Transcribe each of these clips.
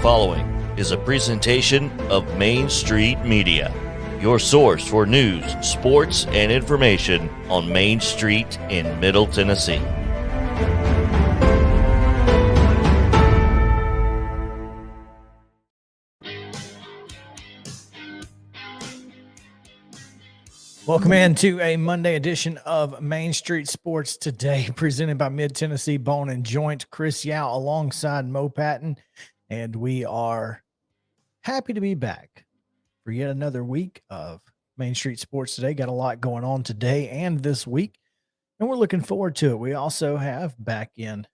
following is a presentation of Main Street Media, your source for news, sports, and information on Main Street in Middle Tennessee. Welcome in to a Monday edition of Main Street Sports Today, presented by Mid-Tennessee Bone and Joint. Chris Yao alongside Mo Patton, and we are happy to be back for yet another week of Main Street Sports Today. Got a lot going on today and this week, and we're looking forward to it. We also have back in,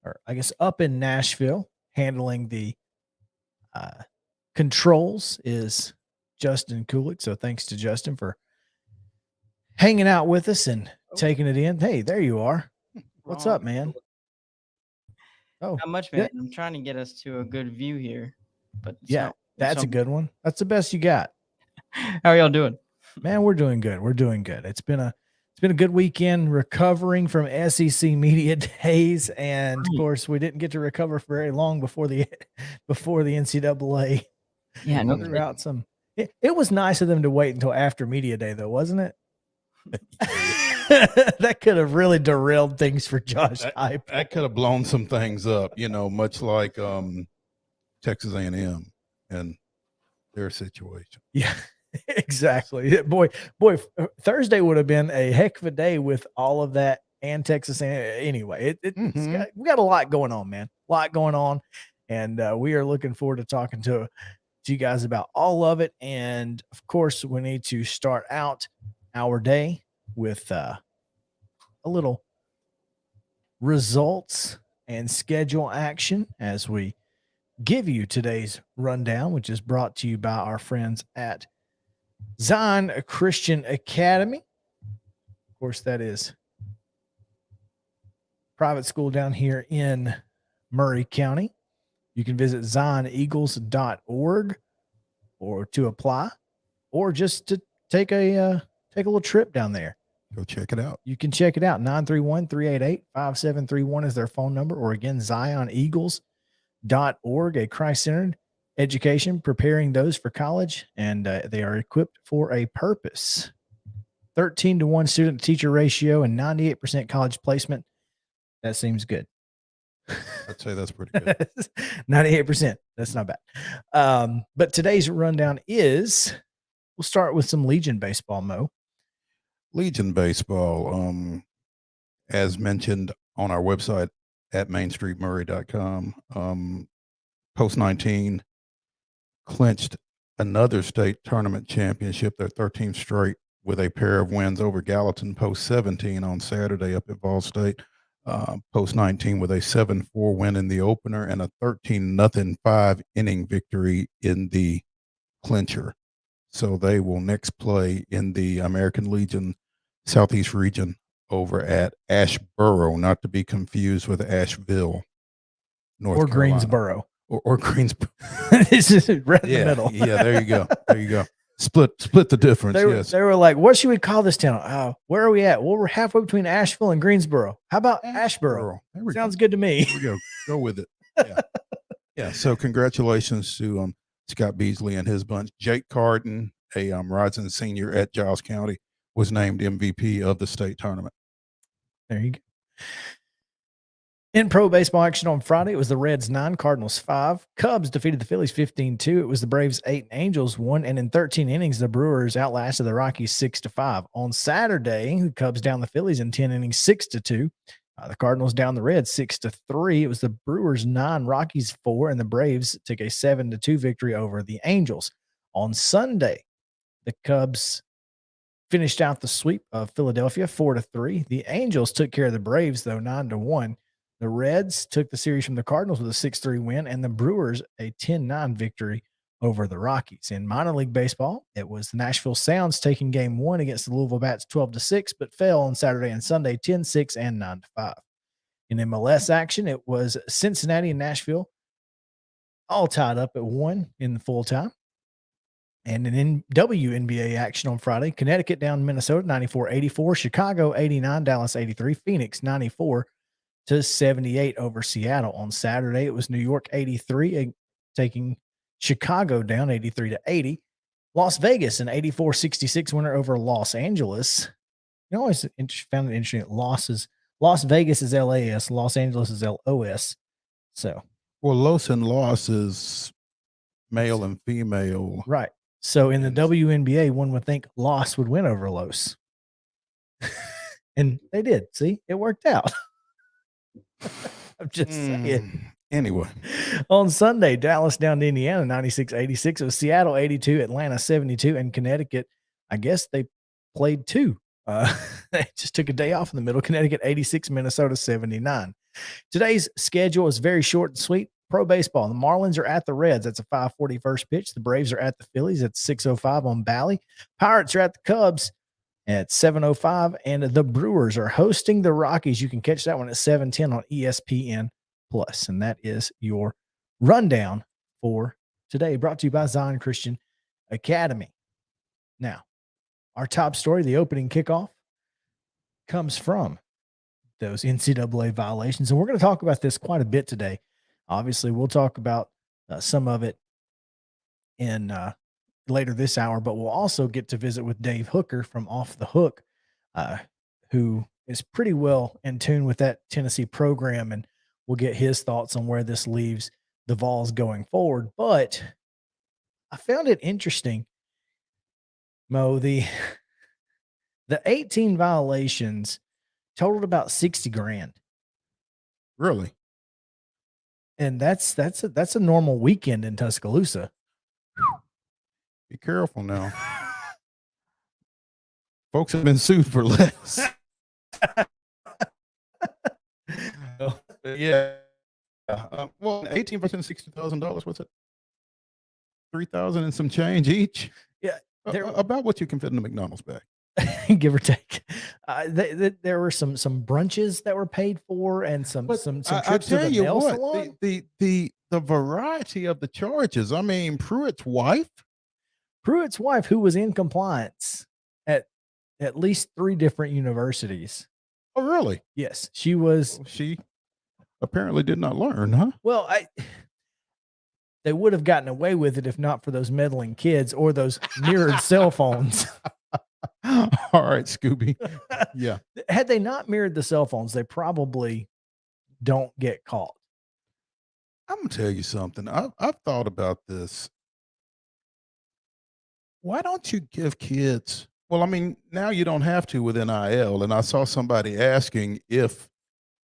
or I guess up in Nashville, handling the controls is Justin Kulik. So thanks to Justin for hanging out with us and taking it in. Hey, there you are. What's up, man? Oh, not much, man. I'm trying to get us to a good view here, but that's a good one. That's the best you got. How are y'all doing? Man, we're doing good. We're doing good. It's been a good weekend recovering from SEC media days, and of course, we didn't get to recover for very long before the NCAA. Yeah, no, threw out some. It was nice of them to wait until after media day, though, wasn't it? That could have really derailed things for Josh Hype. That could have blown some things up, much like Texas A&M and their situation. Yeah, exactly. Boy, Thursday would have been a heck of a day with all of that and Texas. Anyway, we got a lot going on, man. A lot going on, and we are looking forward to talking to you guys about all of it. And of course, we need to start out our day with a little results and schedule action as we give you today's rundown, which is brought to you by our friends at Zion Christian Academy. Of course, that is private school down here in Murray County. You can visit zioneagles.org or to apply, or just to take a little trip down there. Go check it out. You can check it out. 931-388-5731 is their phone number, or again, zioneagles.org, a Christ-centered education preparing those for college, and they are equipped for a purpose. 13-to-1 student-to-teacher ratio and 98% college placement. That seems good. I'd say that's pretty good. 98%. That's not bad. But today's rundown is, we'll start with some Legion baseball, Mo. Legion baseball, as mentioned on our website at mainstreetmurray.com, post-19 clinched another state tournament championship, their 13th straight, with a pair of wins over Gallatin post-17 on Saturday up at VOLS State. Post-19 with a 7-4 win in the opener and a 13-0 5-inning victory in the clincher. So they will next play in the American Legion Southeast region over at Asheboro, not to be confused with Asheville, North Carolina. Greensboro. Or Greensboro. This is right in the middle. Yeah, there you go. There you go. Split the difference. They were like, what should we call this town? Where are we at? Well, we're halfway between Asheville and Greensboro. How about Asheboro? Sounds good to me. Here we go. Go with it. Yeah. Yeah. So congratulations to Scott Beasley and his bunch. Jake Carden, a rising senior at Giles County, was named MVP of the state tournament. There you go. In pro baseball action on Friday, it was the Reds 9, Cardinals 5. Cubs defeated the Phillies 15-2. It was the Braves 8, Angels 1. And in 13 innings, the Brewers outlasted the Rockies 6-5. On Saturday, the Cubs down the Phillies in 10 innings 6-2. The Cardinals down the Reds 6-3. It was the Brewers 9, Rockies 4, and the Braves took a 7-2 victory over the Angels. On Sunday, the Cubs finished out the sweep of Philadelphia 4-3. The Angels took care of the Braves, though, 9-1. The Reds took the series from the Cardinals with a 6-3 win, and the Brewers a 10-9 victory over the Rockies. In minor league baseball, it was the Nashville Sounds taking game 1 against the Louisville Bats 12-6, but fell on Saturday and Sunday 10-6 and 9-5. In MLS action, it was Cincinnati and Nashville all tied up at 1 in the full time. And in WNBA action on Friday, Connecticut down Minnesota 94-84, Chicago 89, Dallas 83, Phoenix 94, to 78 over Seattle. On Saturday, it was New York 83 taking Chicago down 83 to 80. Las Vegas, an 84-66 winner over Los Angeles. You always found it interesting. Las Vegas is LAS, Los Angeles is LOS. So, well, Los and Los is male and female. right. So in the And- WNBA, one would think Los would win over Los. And they did. See, it worked out. I'm just saying. Anyway, On Sunday, Dallas down to Indiana 96-86. It was Seattle 82, Atlanta 72, and Connecticut. I guess they played two. They just took a day off in the middle. Connecticut 86, Minnesota 79. Today's schedule is very short and sweet. Pro baseball. The Marlins are at the Reds. That's a 5:40 first pitch. The Braves are at the Phillies. That's 6:05 on Bally. Pirates are at the Cubs at 7:05, and the Brewers are hosting the Rockies. You can catch that one at 7:10 on ESPN Plus, and that is your rundown for today, brought to you by Zion Christian Academy. Now, our top story, the opening kickoff, comes from those NCAA violations, and we're going to talk about this quite a bit today. Obviously, we'll talk about some of it in later this hour, but we'll also get to visit with Dave Hooker from Off the Hook, who is pretty well in tune with that Tennessee program, and we'll get his thoughts on where this leaves the Vols going forward. But I found it interesting, Mo, the 18 violations totaled about 60 grand. really, And that's a normal weekend in Tuscaloosa. be careful now. Folks have been sued for less. Yeah. Well, 18% $60,000. What's it? 3,000 and some change each. Yeah, About what you can fit in the McDonald's bag. give or take. There were some brunches that were paid for, and some But trips I to tell the you nail what, salon. the variety of the charges. I mean, Pruitt's wife. Pruitt's wife, who was in compliance at least 3 different universities. Oh, really? Yes, she was. She apparently did not learn, huh? Well, they would have gotten away with it if not for those meddling kids or those mirrored cell phones. All right, Scooby. Yeah. Had they not mirrored the cell phones, they probably don't get caught. I'm gonna tell you something. I've thought about this. Why don't you give kids? Well, I mean, now you don't have to with NIL. And I saw somebody asking if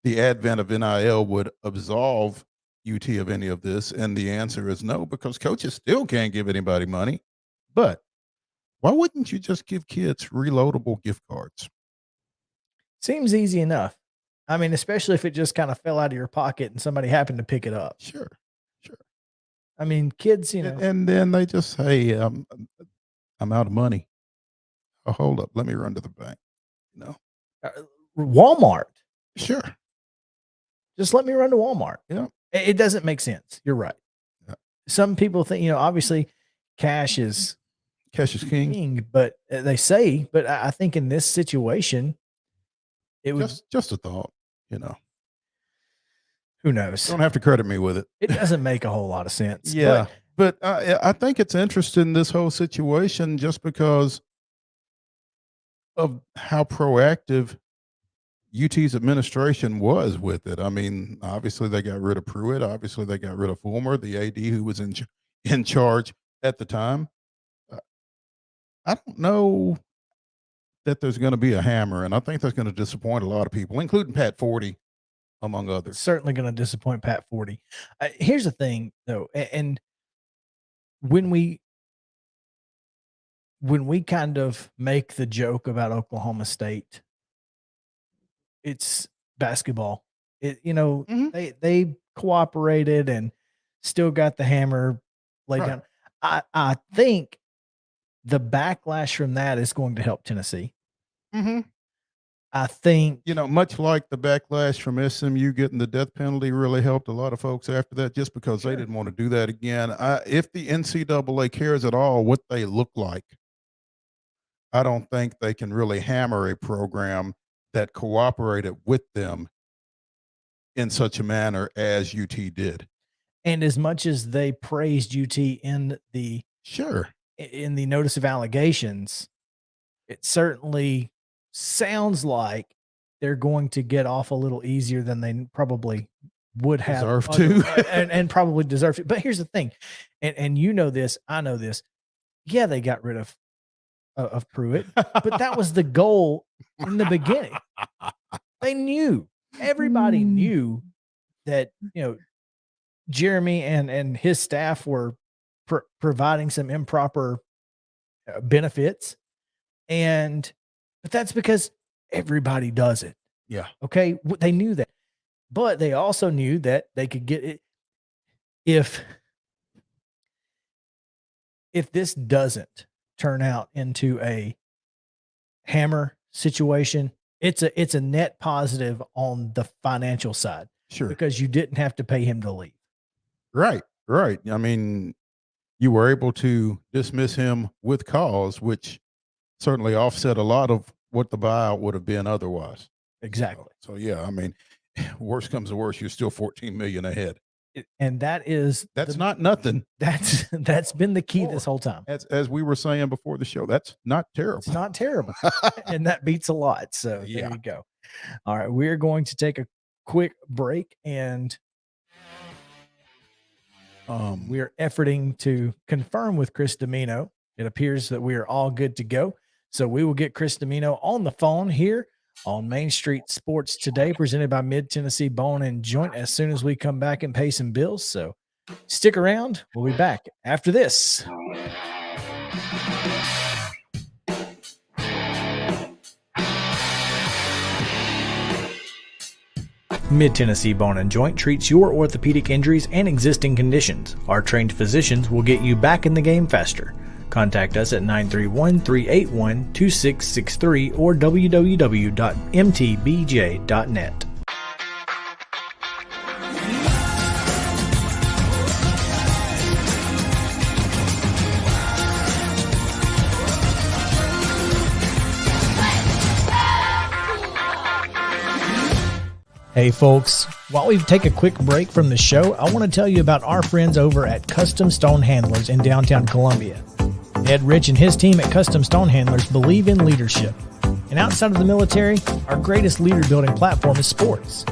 the advent of NIL would absolve UT of any of this, and the answer is no, because coaches still can't give anybody money. But why wouldn't you just give kids reloadable gift cards? Seems easy enough. I mean, especially if it just kind of fell out of your pocket and somebody happened to pick it up. Sure. I mean, kids, you know, And then they just say, I'm out of money. Oh, hold up. Let me run to the bank. No. Walmart. Sure. Just let me run to Walmart. Yeah. It doesn't make sense. You're right. Yeah. Some people think, you know, obviously cash is Cash is king. king, but they say, but I think in this situation, it was Just a thought, you know. who knows? Don't have to credit me with it. It doesn't make a whole lot of sense. Yeah. But I think it's interesting, this whole situation, just because of how proactive UT's administration was with it. I mean, obviously they got rid of Pruitt. Obviously they got rid of Fulmer, the AD who was in charge at the time. I don't know that there's going to be a hammer, and I think that's going to disappoint a lot of people, including Pat Forty, among It's others. certainly going to disappoint Pat Forty. Here's the thing, though, and when we kind of make the joke about Oklahoma State, it's basketball. Mhm. They cooperated and still got the hammer laid Right. down. I think the backlash from that is going to help Tennessee. Mm-hmm. I think, You know, much like the backlash from SMU getting the death penalty really helped a lot of folks after that, just because they Sure. didn't want to do that again. If the NCAA cares at all what they look like, I don't think they can really hammer a program that cooperated with them in such a manner as UT did. And as much as they praised UT in the notice of allegations, it certainly sounds like they're going to get off a little easier than they probably would have Deserve to. and probably deserve to. But here's the thing, and you know this, I know this. Yeah, they got rid of Pruitt, but that was the goal in the beginning. They knew, everybody knew that, Jeremy and his staff were providing some improper benefits, but that's because everybody does it. Yeah. Okay. They knew that, but they also knew that they could get it if this doesn't turn out into a hammer situation. It's a net positive on the financial side. Sure. Because you didn't have to pay him to leave. Right. I mean, you were able to dismiss him with cause, which certainly offset a lot of what the buyout would have been otherwise. Exactly. So yeah, I mean, worst comes to worst, you're still $14 million ahead. And that's not nothing. That's been the key this whole time. As we were saying before the show, that's not terrible. It's not terrible. And that beats a lot. So there you go. All right. We're going to take a quick break, and we are efforting to confirm with Chris DIMINO. It appears that we are all good to go. So we will get Chris DIMINO on the phone here on Main Street Sports Today, presented by Mid-Tennessee Bone and Joint, as soon as we come back and pay some bills. So stick around. We'll be back after this. Mid-Tennessee Bone and Joint treats your orthopedic injuries and existing conditions. Our trained physicians will get you back in the game faster. Contact us at 931-381-2663 or www.mtbj.net. Hey folks, while we take a quick break from the show, I want to tell you about our friends over at Custom Stone Handlers in downtown Columbia. Ed Rich and his team at Custom Stone Handlers believe in leadership. And outside of the military, our greatest leader building platform is sports.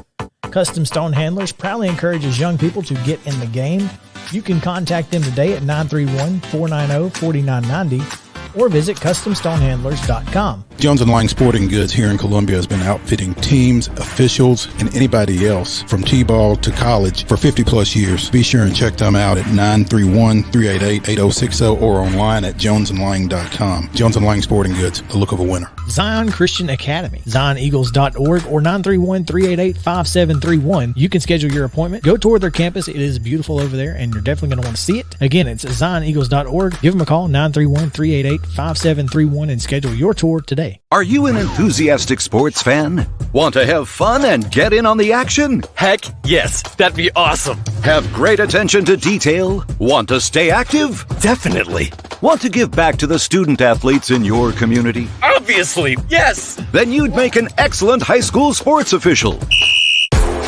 Custom Stone Handlers proudly encourages young people to get in the game. You can contact them today at 931-490-4990 or visit CustomStonehandlers.com. Jones & Lang Sporting Goods here in Columbia has been outfitting teams, officials, and anybody else from T-ball to college for 50-plus years. Be sure and check them out at 931-388-8060 or online at jonesandlang.com. Jones & Lang Sporting Goods, the look of a winner. Zion Christian Academy, ZionEagles.org or 931-388-5731. You can schedule your appointment. Go tour their campus. It is beautiful over there, and you're definitely going to want to see it. Again, it's ZionEagles.org. Give them a call, 931-388-5731, and schedule your tour today. Are you an enthusiastic sports fan? Want to have fun and get in on the action? Heck yes, that'd be awesome. Have great attention to detail? Want to stay active? Definitely. Want to give back to the student athletes in your community? Obviously, yes. Then you'd make an excellent high school sports official.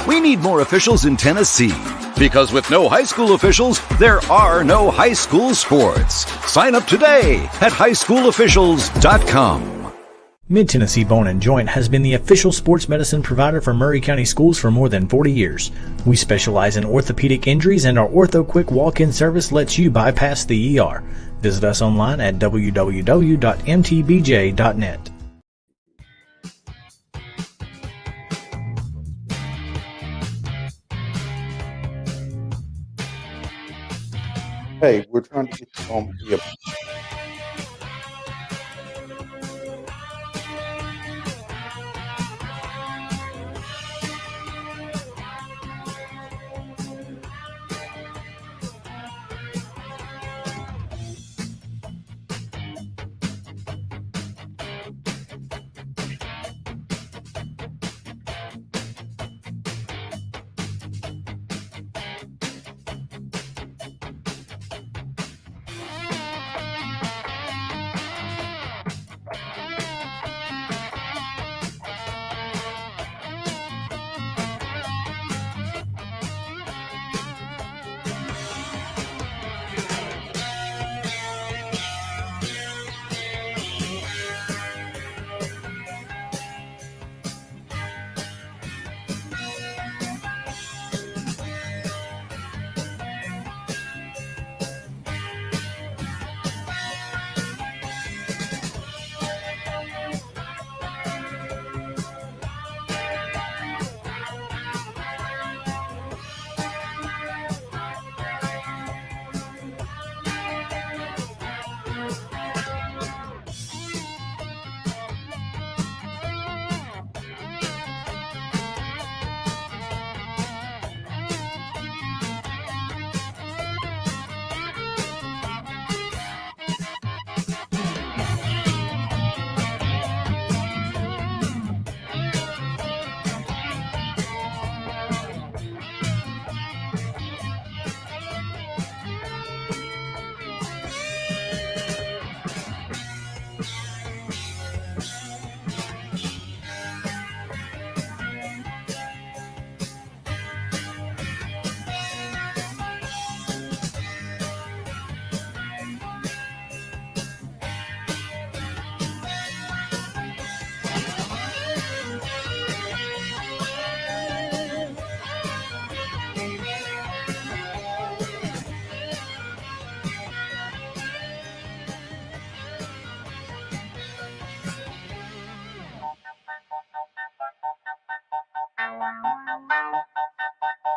We need more officials in Tennessee. Because with no high school officials, there are no high school sports. Sign up today at highschoolofficials.com. Mid-Tennessee Bone and Joint has been the official sports medicine provider for Murray County Schools for more than 40 years. We specialize in orthopedic injuries, and our Ortho Quick walk-in service lets you bypass the ER. Visit us online at www.mtbj.net. Hey, we're trying to get you on the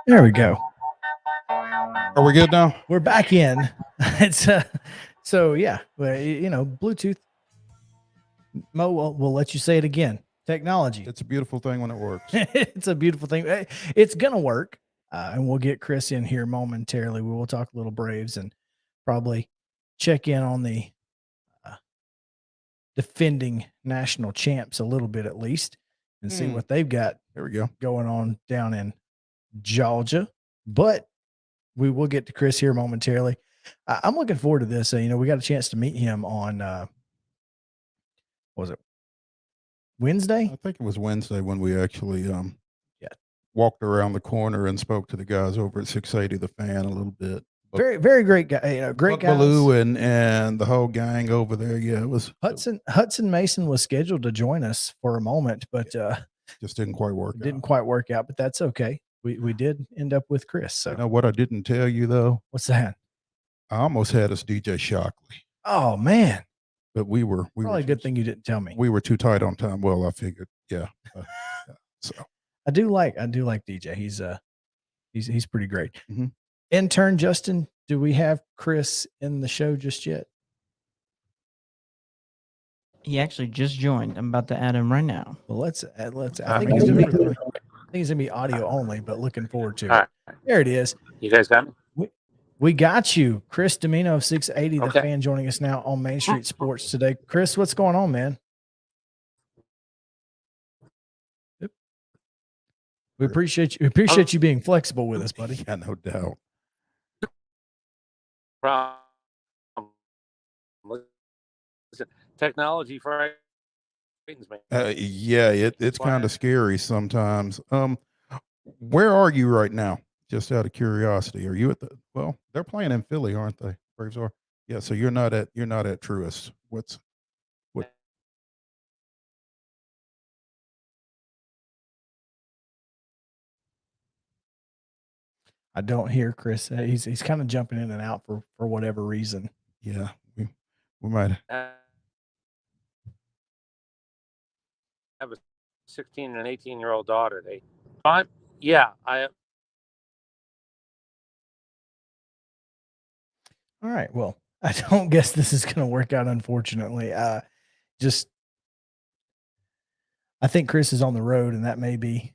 There we go. Are we good now? We're back in. It's so yeah, well, Bluetooth. Mo, we'll let you say it again. Technology. It's a beautiful thing when it works. It's a beautiful thing. It's gonna work, and we'll get Chris in here momentarily. We will talk a little Braves and probably check in on the defending national champs a little bit at least, and see what they've got. There we go. Going on down in Georgia, but we will get to Chris here momentarily. I'm looking forward to this. We got a chance to meet him on, was it Wednesday? I think it was Wednesday when we actually Yeah. walked around the corner and spoke to the guys over at 680 The Fan a little bit. Very, very great guy. Great guy. Baloo and the whole gang over there. Yeah, it was Hudson Mason was scheduled to join us for a moment, but just didn't quite work. Didn't quite work out. But that's okay. We did end up with Chris. So You know what I didn't tell you though? what's that? I almost had us DJ Shockley, Oh man, but we were probably a good thing you didn't tell me. we were too tight on time. Well, I figured, yeah. So I do like DJ. He's pretty great. Mhm. Intern Justin, do we have Chris in the show just yet? He actually just joined. I'm about to add him right now. Well, let's. I think he's gonna be audio only, but looking forward to it. All right. There it is. You guys got me? We got you, Chris DIMINO of 680 The Okay. Fan, joining us now on Main Street Sports today. Chris, what's going on, man? Yep. We appreciate you. We appreciate you being flexible with us, buddy. yeah, no doubt. Problem. Listen, technology frightens me. Yeah, it's kind of scary sometimes. Where are you right now? Just out of curiosity, are you at they're playing in Philly, aren't they? Braves are. Yeah, so you're not at Truist. What? I don't hear Chris. He's kind of jumping in and out for whatever reason. Yeah, we might. I have a 16 and 18-year-old daughter. I All right. Well, I don't guess this is going to work out, unfortunately. I think Chris is on the road, and that may be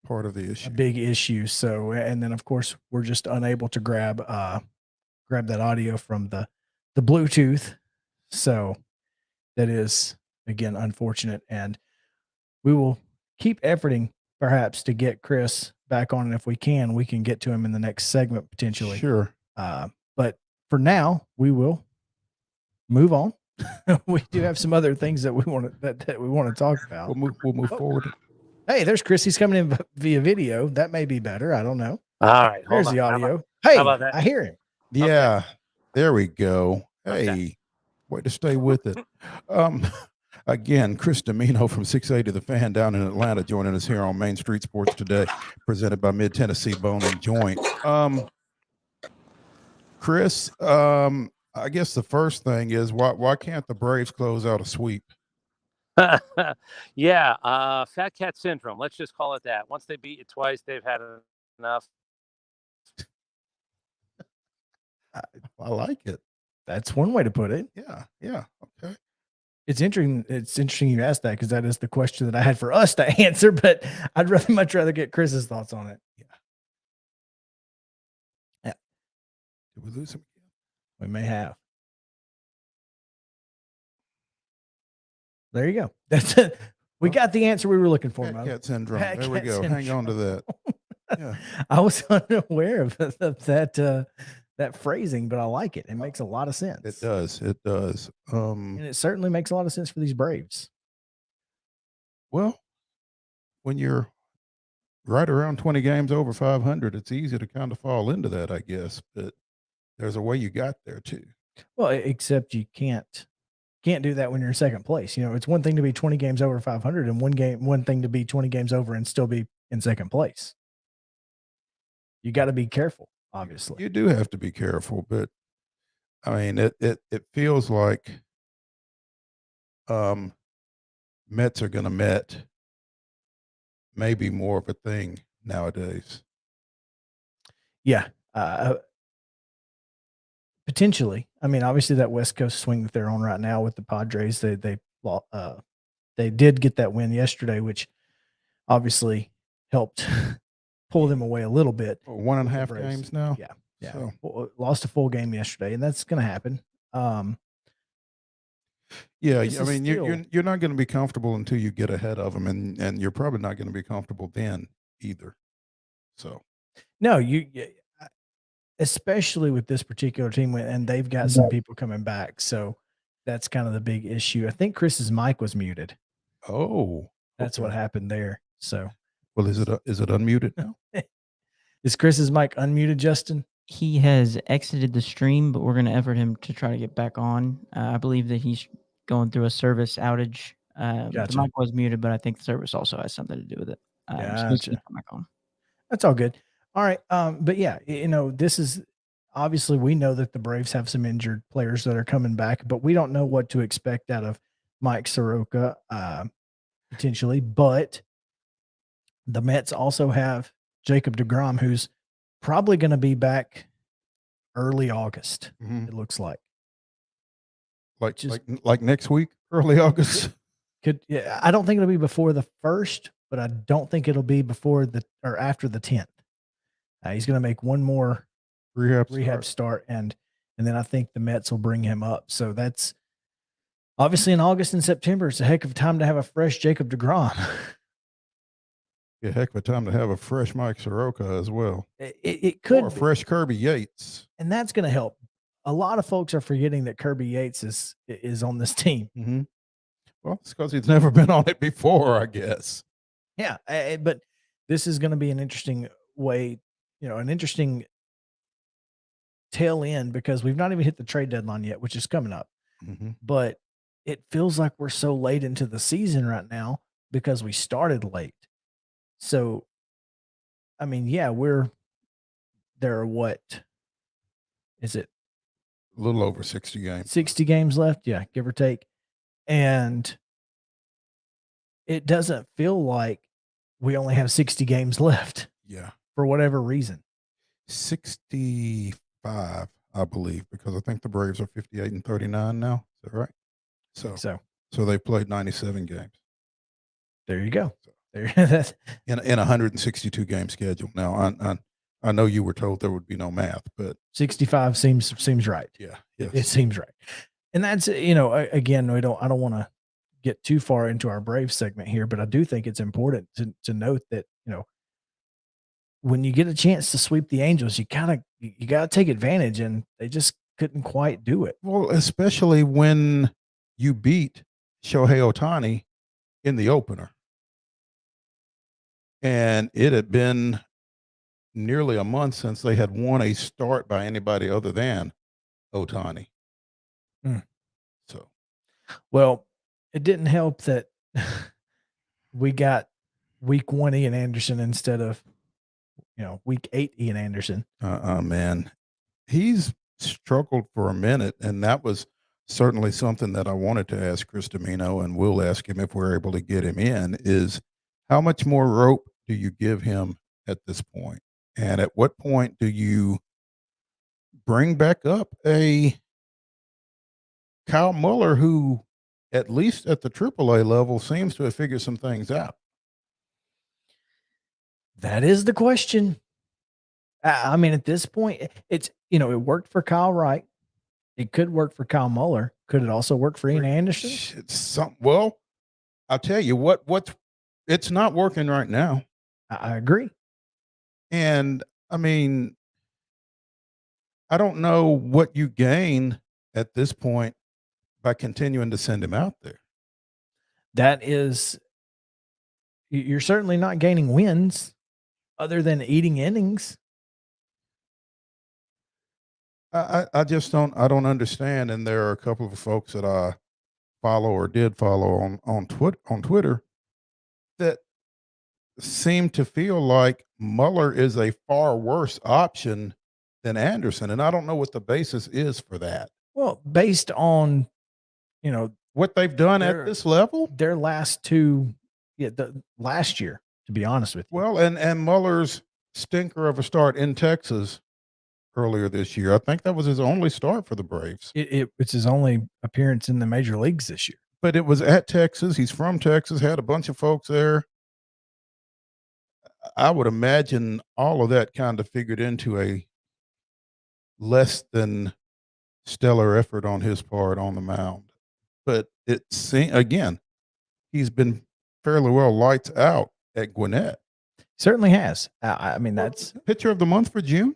Part of the issue. a big issue. So, and then of course we're just unable to grab that audio from the Bluetooth. So that is again unfortunate, and we will keep efforting perhaps to get Chris back on, and if we can get to him in the next segment potentially. Sure. But for now, we will move on. We do have some other things that we want to talk about. We'll move forward. Hey, there's Chris. He's coming in via video. That may be better. I don't know. all right. There's hold the on. audio. Hey, how about that? I hear him. Yeah, there we go. Okay. Hey, way to stay with it. Again, Chris DIMINO from 680 The Fan down in Atlanta, joining us here on Main Street Sports today, presented by Mid Tennessee Bone and Joint. Chris, I guess the first thing is why can't the Braves close out a sweep? Yeah, fat cat syndrome. Let's just call it that. Once they beat you twice, they've had enough. I like it. That's one way to put it. Yeah. Okay. It's interesting you asked that, because that is the question that I had for us to answer, but I'd much rather get Chris's thoughts on it. Yeah. Did we lose him? We may have. There you go. That's it. We got the answer we were looking for, Fat Mo. cat syndrome. Fat There we cat go. Hang on to syndrome. that. Yeah. I was unaware of that phrasing, but I like it. It makes a lot of sense. It does. It does. And it certainly makes a lot of sense for these Braves. Well, when you're right around 20 games over 500, it's easy to kind of fall into that, I guess. But there's a way you got there too. Well, except you can't do that when you're in second place. It's one thing to be 20 games over 500, and one thing to be 20 games over and still be in second place. You got to be careful, obviously. You do have to be careful, but I mean, it feels like Mets are going to Met, may be more of a thing nowadays. Yeah. Potentially. I mean, obviously that West Coast swing that they're on right now with the Padres, they did get that win yesterday, which obviously helped pull them away a little bit. 1.5 Braves. games now. Yeah. Yeah. So, Lost a full game yesterday, and that's going to happen. yeah, This I is mean, still- you're not going to be comfortable until you get ahead of them, and you're probably not going to be comfortable then either. So, No, especially with this particular team, and they've got some people coming back, so that's kind of the big issue. I think Chris's mic was muted. oh, That's what okay. happened there. So, Well, is it unmuted now? is Chris's mic unmuted, Justin? He has exited the stream, but we're going to effort him to try to get back on. I believe that he's going through a service outage. The Gotcha. mic was muted, but I think the service also has something to do with it. So he's gonna Gotcha. come back on. That's all good. All right. But yeah, this is obviously we know that the Braves have some injured players that are coming back, but we don't know what to expect out of Mike Soroka potentially. But the Mets also have Jacob deGrom, who's probably going to be back early August. Mhm. It looks like. Like next week, early August. Yeah, I don't think it'll be before the 1st, but I don't think it'll be before or after the 10th. He's going to make one more rehab start, and then I think the Mets will bring him up. So that's obviously in August and September. It's a heck of a time to have a fresh Jacob deGrom. A heck of a time to have a fresh Mike Soroka as well. It could Or a be. fresh Kirby Yates. And that's going to help. A lot of folks are forgetting that Kirby Yates is on this team. Mm-hmm. Well, it's because he's never been on it before, I guess. Yeah, but this is going to be an interesting way, an interesting tail end, because we've not even hit the trade deadline yet, which is coming up. Mm-hmm. But it feels like we're so late into the season right now because we started late. So, I mean, yeah, there are what is it? A little over 60 games. 60 games left. Yeah, give or take. And it doesn't feel like we only have 60 games left. Yeah. For whatever reason. 65, I believe, because I think the Braves are 58-39 now. Is that right? So they played 97 games. There you go. That's in a 162 game schedule. Now, I know you were told there would be no math, but 65 seems right. Yeah, it seems right. And that's again, I don't want to get too far into our Braves segment here, but I do think it's important to note that when you get a chance to sweep the Angels, you gotta take advantage, and they just couldn't quite do it. Well, especially when you beat Shohei Ohtani in the opener. And it had been nearly a month since they had won a start by anybody other than Ohtani. So, well, it didn't help that we got week 1 Ian Anderson instead of week 8 Ian Anderson. Man, he's struggled for a minute, and that was certainly something that I wanted to ask Chris DIMINO, and we'll ask him if we're able to get him in, is how much more rope do you give him at this point? And at what point do you bring back up a Kyle Muller who, at least at the AAA level, seems to have figured some things out? That is the question. I mean, at this point, it's, it worked for Kyle Wright. It could work for Kyle Muller. Could it also work for Ian Anderson? Well, I'll tell you it's not working right now. I agree. And I mean, I don't know what you gain at this point by continuing to send him out there. That is, you're certainly not gaining wins other than eating innings. I just don't understand. And there are a couple of folks that I follow or did follow on Twitter that seem to feel like Muller is a far worse option than Anderson. And I don't know what the basis is for that. Well, based on, what they've done at this level, their last two, the last year, to be honest with you. Well, and Muller's stinker of a start in Texas earlier this year, I think that was his only start for the Braves. It's his only appearance in the major leagues this year. But it was at Texas. He's from Texas, had a bunch of folks there. I would imagine all of that kind of figured into a less than stellar effort on his part on the mound. But it seemed, again, he's been fairly well lights out at Gwinnett. Certainly has. I mean, that's pitcher of the month for June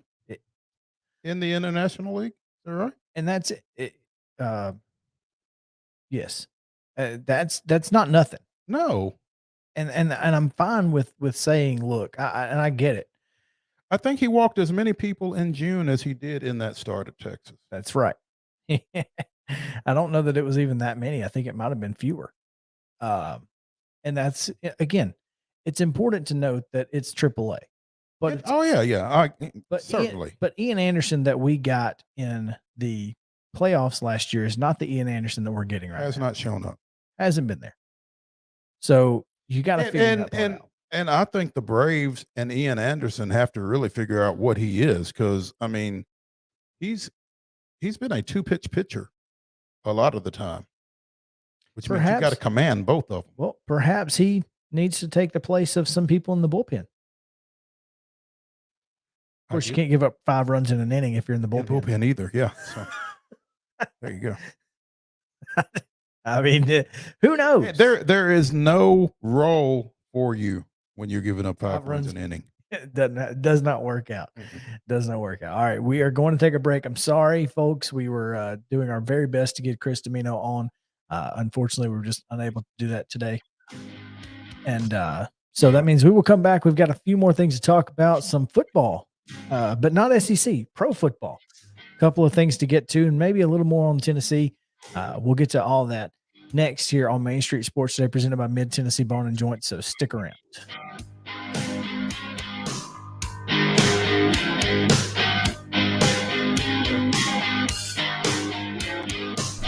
in the International League. Is that right? And that's it. Yes, that's not nothing. No, and I'm fine with saying, look, I get it. I think he walked as many people in June as he did in that start at Texas. That's right. I don't know that it was even that many. I think it might have been fewer. And that's, again, it's important to note that it's AAA. But certainly. But Ian Anderson that we got in the playoffs last year is not the Ian Anderson that we're getting right now. Has not shown up. Hasn't been there. So you got to figure that part out. And I think the Braves and Ian Anderson have to really figure out what he is, because I mean, he's been a 2-pitch pitcher a lot of the time, which means you got to command both of them. Well, perhaps he needs to take the place of some people in the bullpen. Of course, you can't give up 5 runs in an inning if you're in the bullpen. Bullpen either, yeah. So there you go. I mean, who knows? There is no role for you when you're giving up 5 runs an inning. It does not work out. Does not work out. All right, we are going to take a break. I'm sorry, folks. We were doing our very best to get Chris DIMINO on. Unfortunately, we were just unable to do that today. And so that means we will come back. We've got a few more things to talk about, some football, but not SEC, pro football. A couple of things to get to, and maybe a little more on Tennessee. We'll get to all that next here on Main Street Sports Today, presented by Mid-Tennessee Bone and Joint, so stick around.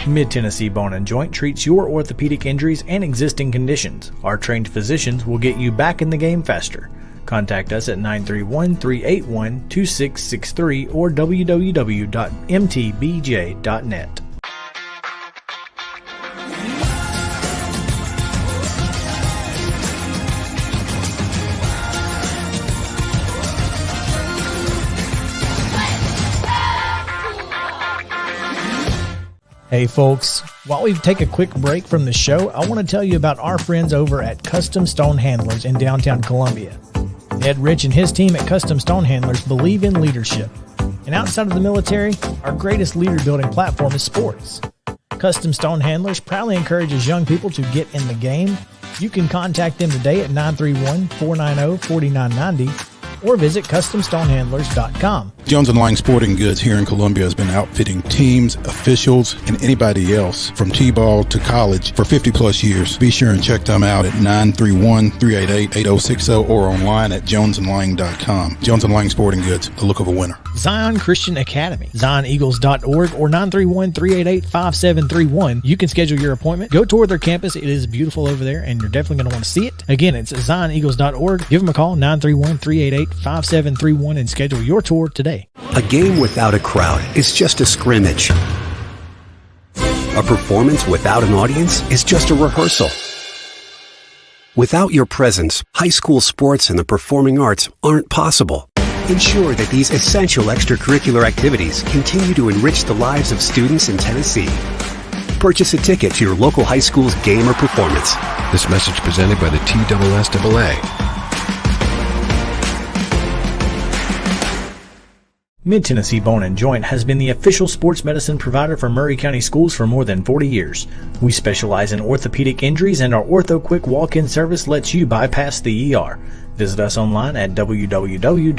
Mid-Tennessee Bone and Joint treats your orthopedic injuries and existing conditions. Our trained physicians will get you back in the game faster. Contact us at 931-381-2663 or www.mtbj.net. Hey folks, while we take a quick break from the show, I want to tell you about our friends over at Custom Stone Handlers in downtown Columbia. Ed Rich and his team at Custom Stone Handlers believe in leadership. And outside of the military, our greatest leader building platform is sports. Custom Stone Handlers proudly encourages young people to get in the game. You can contact them today at 931-490-4990 or visit CustomStonehandlers.com. Jones & Lang Sporting Goods here in Columbia has been outfitting teams, officials, and anybody else from T-ball to college for 50-plus years. Be sure and check them out at 931-388-8060 or online at jonesandlang.com. Jones & Lang Sporting Goods, the look of a winner. Zion Christian Academy, ZionEagles.org or 931-388-5731. You can schedule your appointment. Go tour their campus. It is beautiful over there, and you're definitely going to want to see it. Again, it's ZionEagles.org. Give them a call, 931-388-5731, and schedule your tour today. A game without a crowd is just a scrimmage. A performance without an audience is just a rehearsal. Without your presence, high school sports and the performing arts aren't possible. Ensure that these essential extracurricular activities continue to enrich the lives of students in Tennessee. Purchase a ticket to your local high school's game or performance. This message presented by the TSSAA. Mid-Tennessee Bone and Joint has been the official sports medicine provider for Murray County Schools for more than 40 years. We specialize in orthopedic injuries, and our Ortho Quick walk-in service lets you bypass the ER. Visit us online at www.mtbj.net.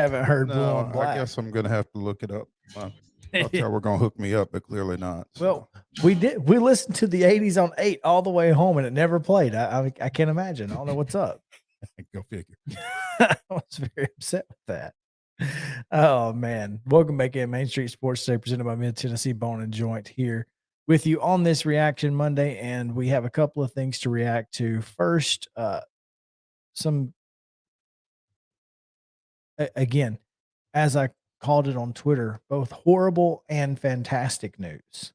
haven't heard Blue No, on Black. I guess I'm gonna have to look it up. I thought y'all were gonna hook me up, but clearly not. Well, we did. We listened to the '80s on 8 all the way home, and it never played. I can't imagine. I don't know what's up. Go figure. I was very upset with that. Oh man! Welcome back in Main Street Sports Today, presented by Mid Tennessee Bone and Joint here with you on this Reaction Monday, and we have a couple of things to react to. First, some again, as I called it on Twitter, both horrible and fantastic news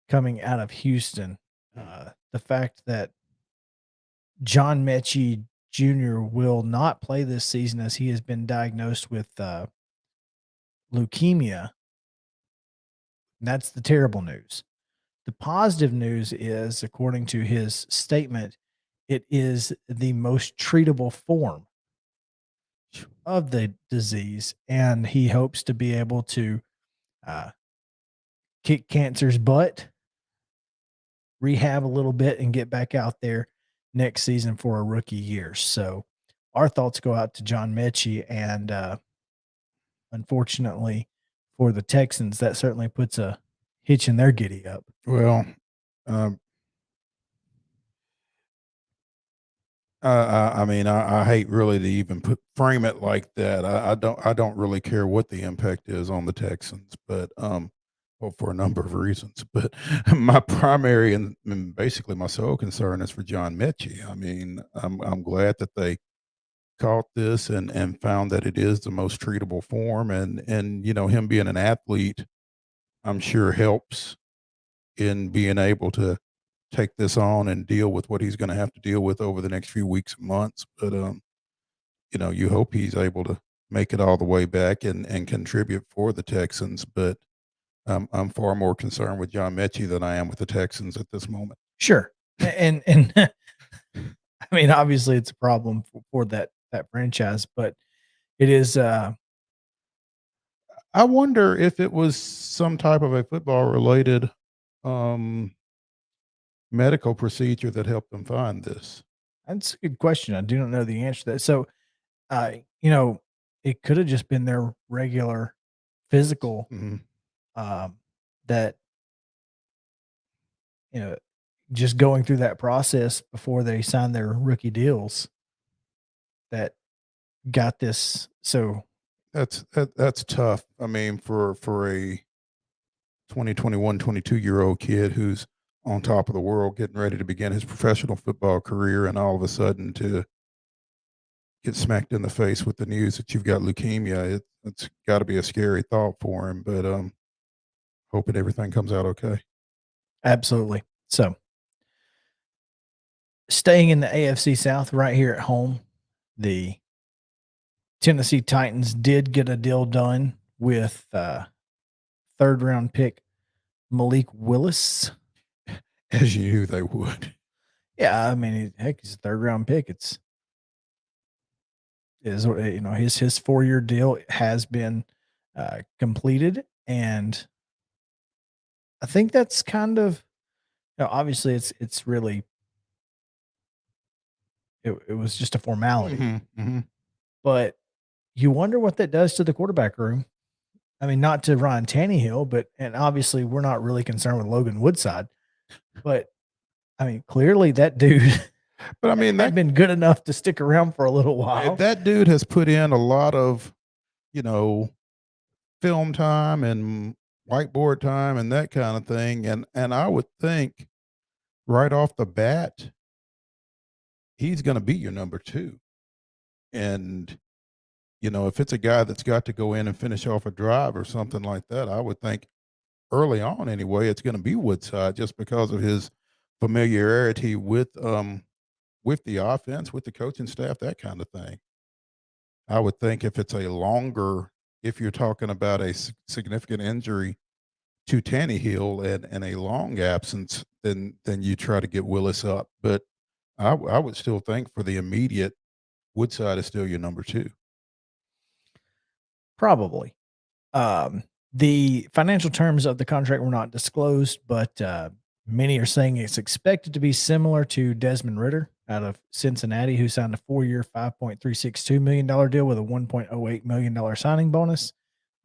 coming out of Houston. The fact that John Mechie Jr. will not play this season as he has been diagnosed with leukemia. And that's the terrible news. The positive news is, according to his statement, it is the most treatable form of the disease, and he hopes to be able to kick cancer's butt, rehab a little bit, and get back out there next season for a rookie year. So our thoughts go out to John Mechie, and unfortunately for the Texans, that certainly puts a hitch in their giddy up. Well, I mean, I hate really to even frame it like that. I don't really care what the impact is on the Texans, but well, for a number of reasons. But my primary and basically my sole concern is for John Mechie. I mean, I'm glad that they caught this and found that it is the most treatable form, and you know, him being an athlete, I'm sure helps in being able to take this on and deal with what he's going to have to deal with over the next few weeks and months. But you know, you hope he's able to make it all the way back and contribute for the Texans. But I'm far more concerned with John Mechie than I am with the Texans at this moment. Sure, and I mean, obviously, it's a problem for that franchise, but it is. I wonder if it was some type of a football related medical procedure that helped them find this. That's a good question. I do not know the answer to that. So, you know, it could have just been their regular physical. That, you know, just going through that process before they sign their rookie deals that got this. So that's tough. I mean, for a 22-year-old kid who's on top of the world, getting ready to begin his professional football career, and all of a sudden to get smacked in the face with the news that you've got leukemia, it's got to be a scary thought for him. But hoping everything comes out okay. Absolutely. So, staying in the AFC South right here at home, the Tennessee Titans did get a deal done with third-round pick Malik Willis. As you knew they would. Yeah, I mean, heck, he's a third-round pick. You know, his 4-year deal has been completed, and I think that's kind of, you know, obviously it's really it was just a formality, but you wonder what that does to the quarterback room. I mean, not to Ryan Tannehill, and obviously we're not really concerned with Logan Woodside, but I mean, clearly that dude. But I mean, that's been good enough to stick around for a little while. That dude has put in a lot of, you know, film time and whiteboard time and that kind of thing. And I would think right off the bat, he's going to be your number 2. And, you know, if it's a guy that's got to go in and finish off a drive or something like that, I would think early on anyway, it's going to be Woodside, just because of his familiarity with the offense, with the coaching staff, that kind of thing. I would think if you're talking about a significant injury to Tannehill and a long absence, then you try to get Willis up. But I would still think for the immediate, Woodside is still your number 2. Probably. The financial terms of the contract were not disclosed, but many are saying it's expected to be similar to Desmond Ridder, out of Cincinnati, who signed a 4-year, $5.362 million deal with a $1.08 million signing bonus.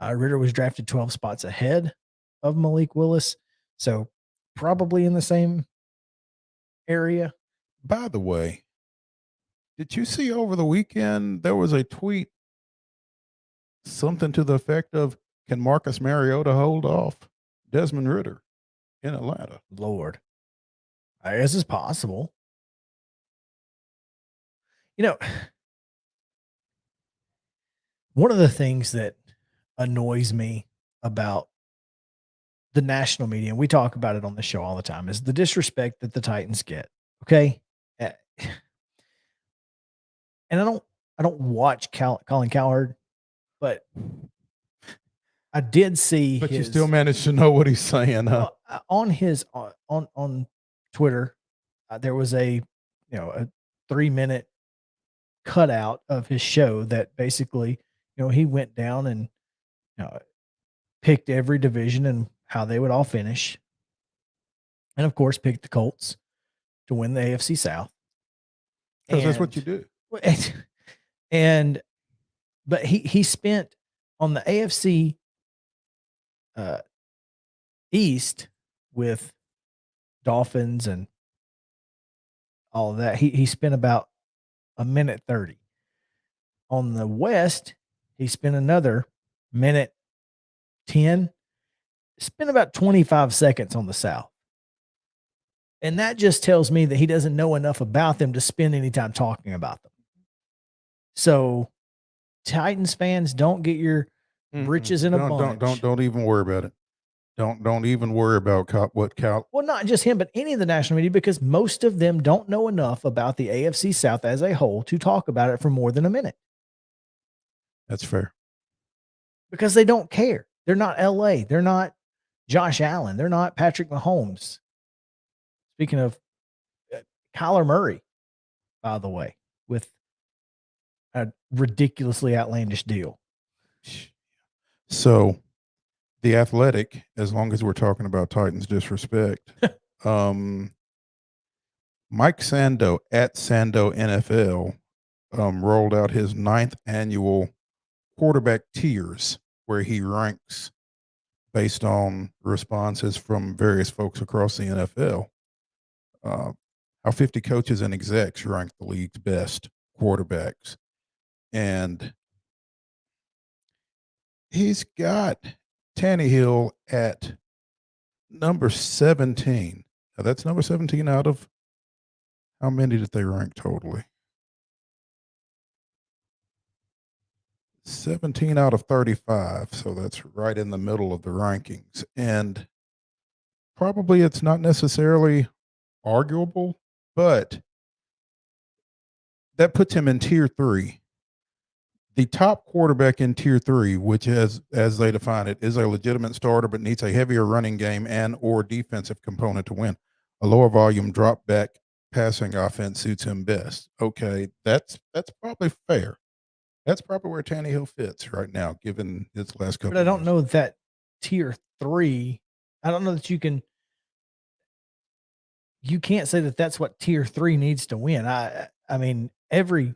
Ritter was drafted 12 spots ahead of Malik Willis, so probably in the same area. By the way, did you see over the weekend there was a tweet, something to the effect of, can Marcus Mariota hold off Desmond Ritter in Atlanta? Lord, I guess it's possible. You know, one of the things that annoys me about the national media, and we talk about it on the show all the time, is the disrespect that the Titans get. Okay. And I don't watch Colin Cowherd, but I did see. But you still managed to know what he's saying, huh? Well, on Twitter, there was a 3-minute cutout of his show that basically, he went down and picked every division and how they would all finish, and of course picked the Colts to win the AFC South. Because that's what you do. But he spent on the AFC East with Dolphins and all of that. He spent about 1:30. On the West, he spent another 1:10. Spent about 25 seconds on the South. And that just tells me that he doesn't know enough about them to spend any time talking about them. So, Titans fans, don't get your britches in a bunch. Don't even worry about it. Don't even worry about what Cal. Well, not just him, but any of the national media, because most of them don't know enough about the AFC South as a whole to talk about it for more than a minute. That's fair. Because they don't care. They're not LA. They're not Josh Allen. They're not Patrick Mahomes. Speaking of Kyler Murray, by the way, with a ridiculously outlandish deal. So, The Athletic, as long as we're talking about Titans disrespect, Mike Sando at Sando NFL rolled out his 9th annual quarterback tiers, where he ranks based on responses from various folks across the NFL. How 50 coaches and execs rank the league's best quarterbacks. And he's got Tannehill at number 17. Now that's number 17 out of how many did they rank totally? 17 out of 35. So that's right in the middle of the rankings. And probably it's not necessarily arguable, but that puts him in tier 3. The top quarterback in tier 3, which as they define it, is a legitimate starter but needs a heavier running game and or defensive component to win. A lower volume drop back passing offense suits him best. Okay, that's probably fair. That's probably where Tannehill fits right now, given his last couple. But I don't know that tier 3. I don't know that you can't say that that's what tier 3 needs to win. I mean, every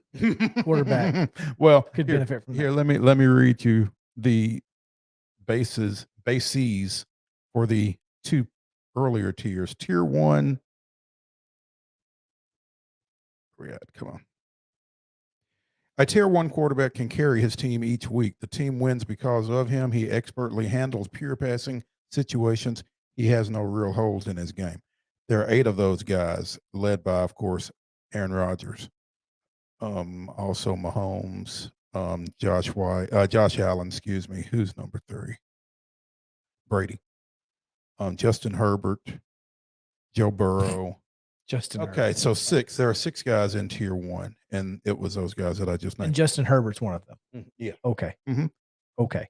quarterback could benefit from that. Here, let me read you the bases for the 2 earlier tiers. Tier 1. Where we at? Come on. A tier 1 quarterback can carry his team each week. The team wins because of him. He expertly handles pure passing situations. He has no real holes in his game. There are 8 of those guys, led by, of course, Aaron Rodgers. Also Mahomes, Josh Allen, excuse me. Who's number 3? Brady. Justin Herbert, Joe Burrow. Okay, so 6. There are 6 guys in tier 1, and it was those guys that I just named. And Justin Herbert's one of them. Yeah. Okay. Mm-hmm. Okay.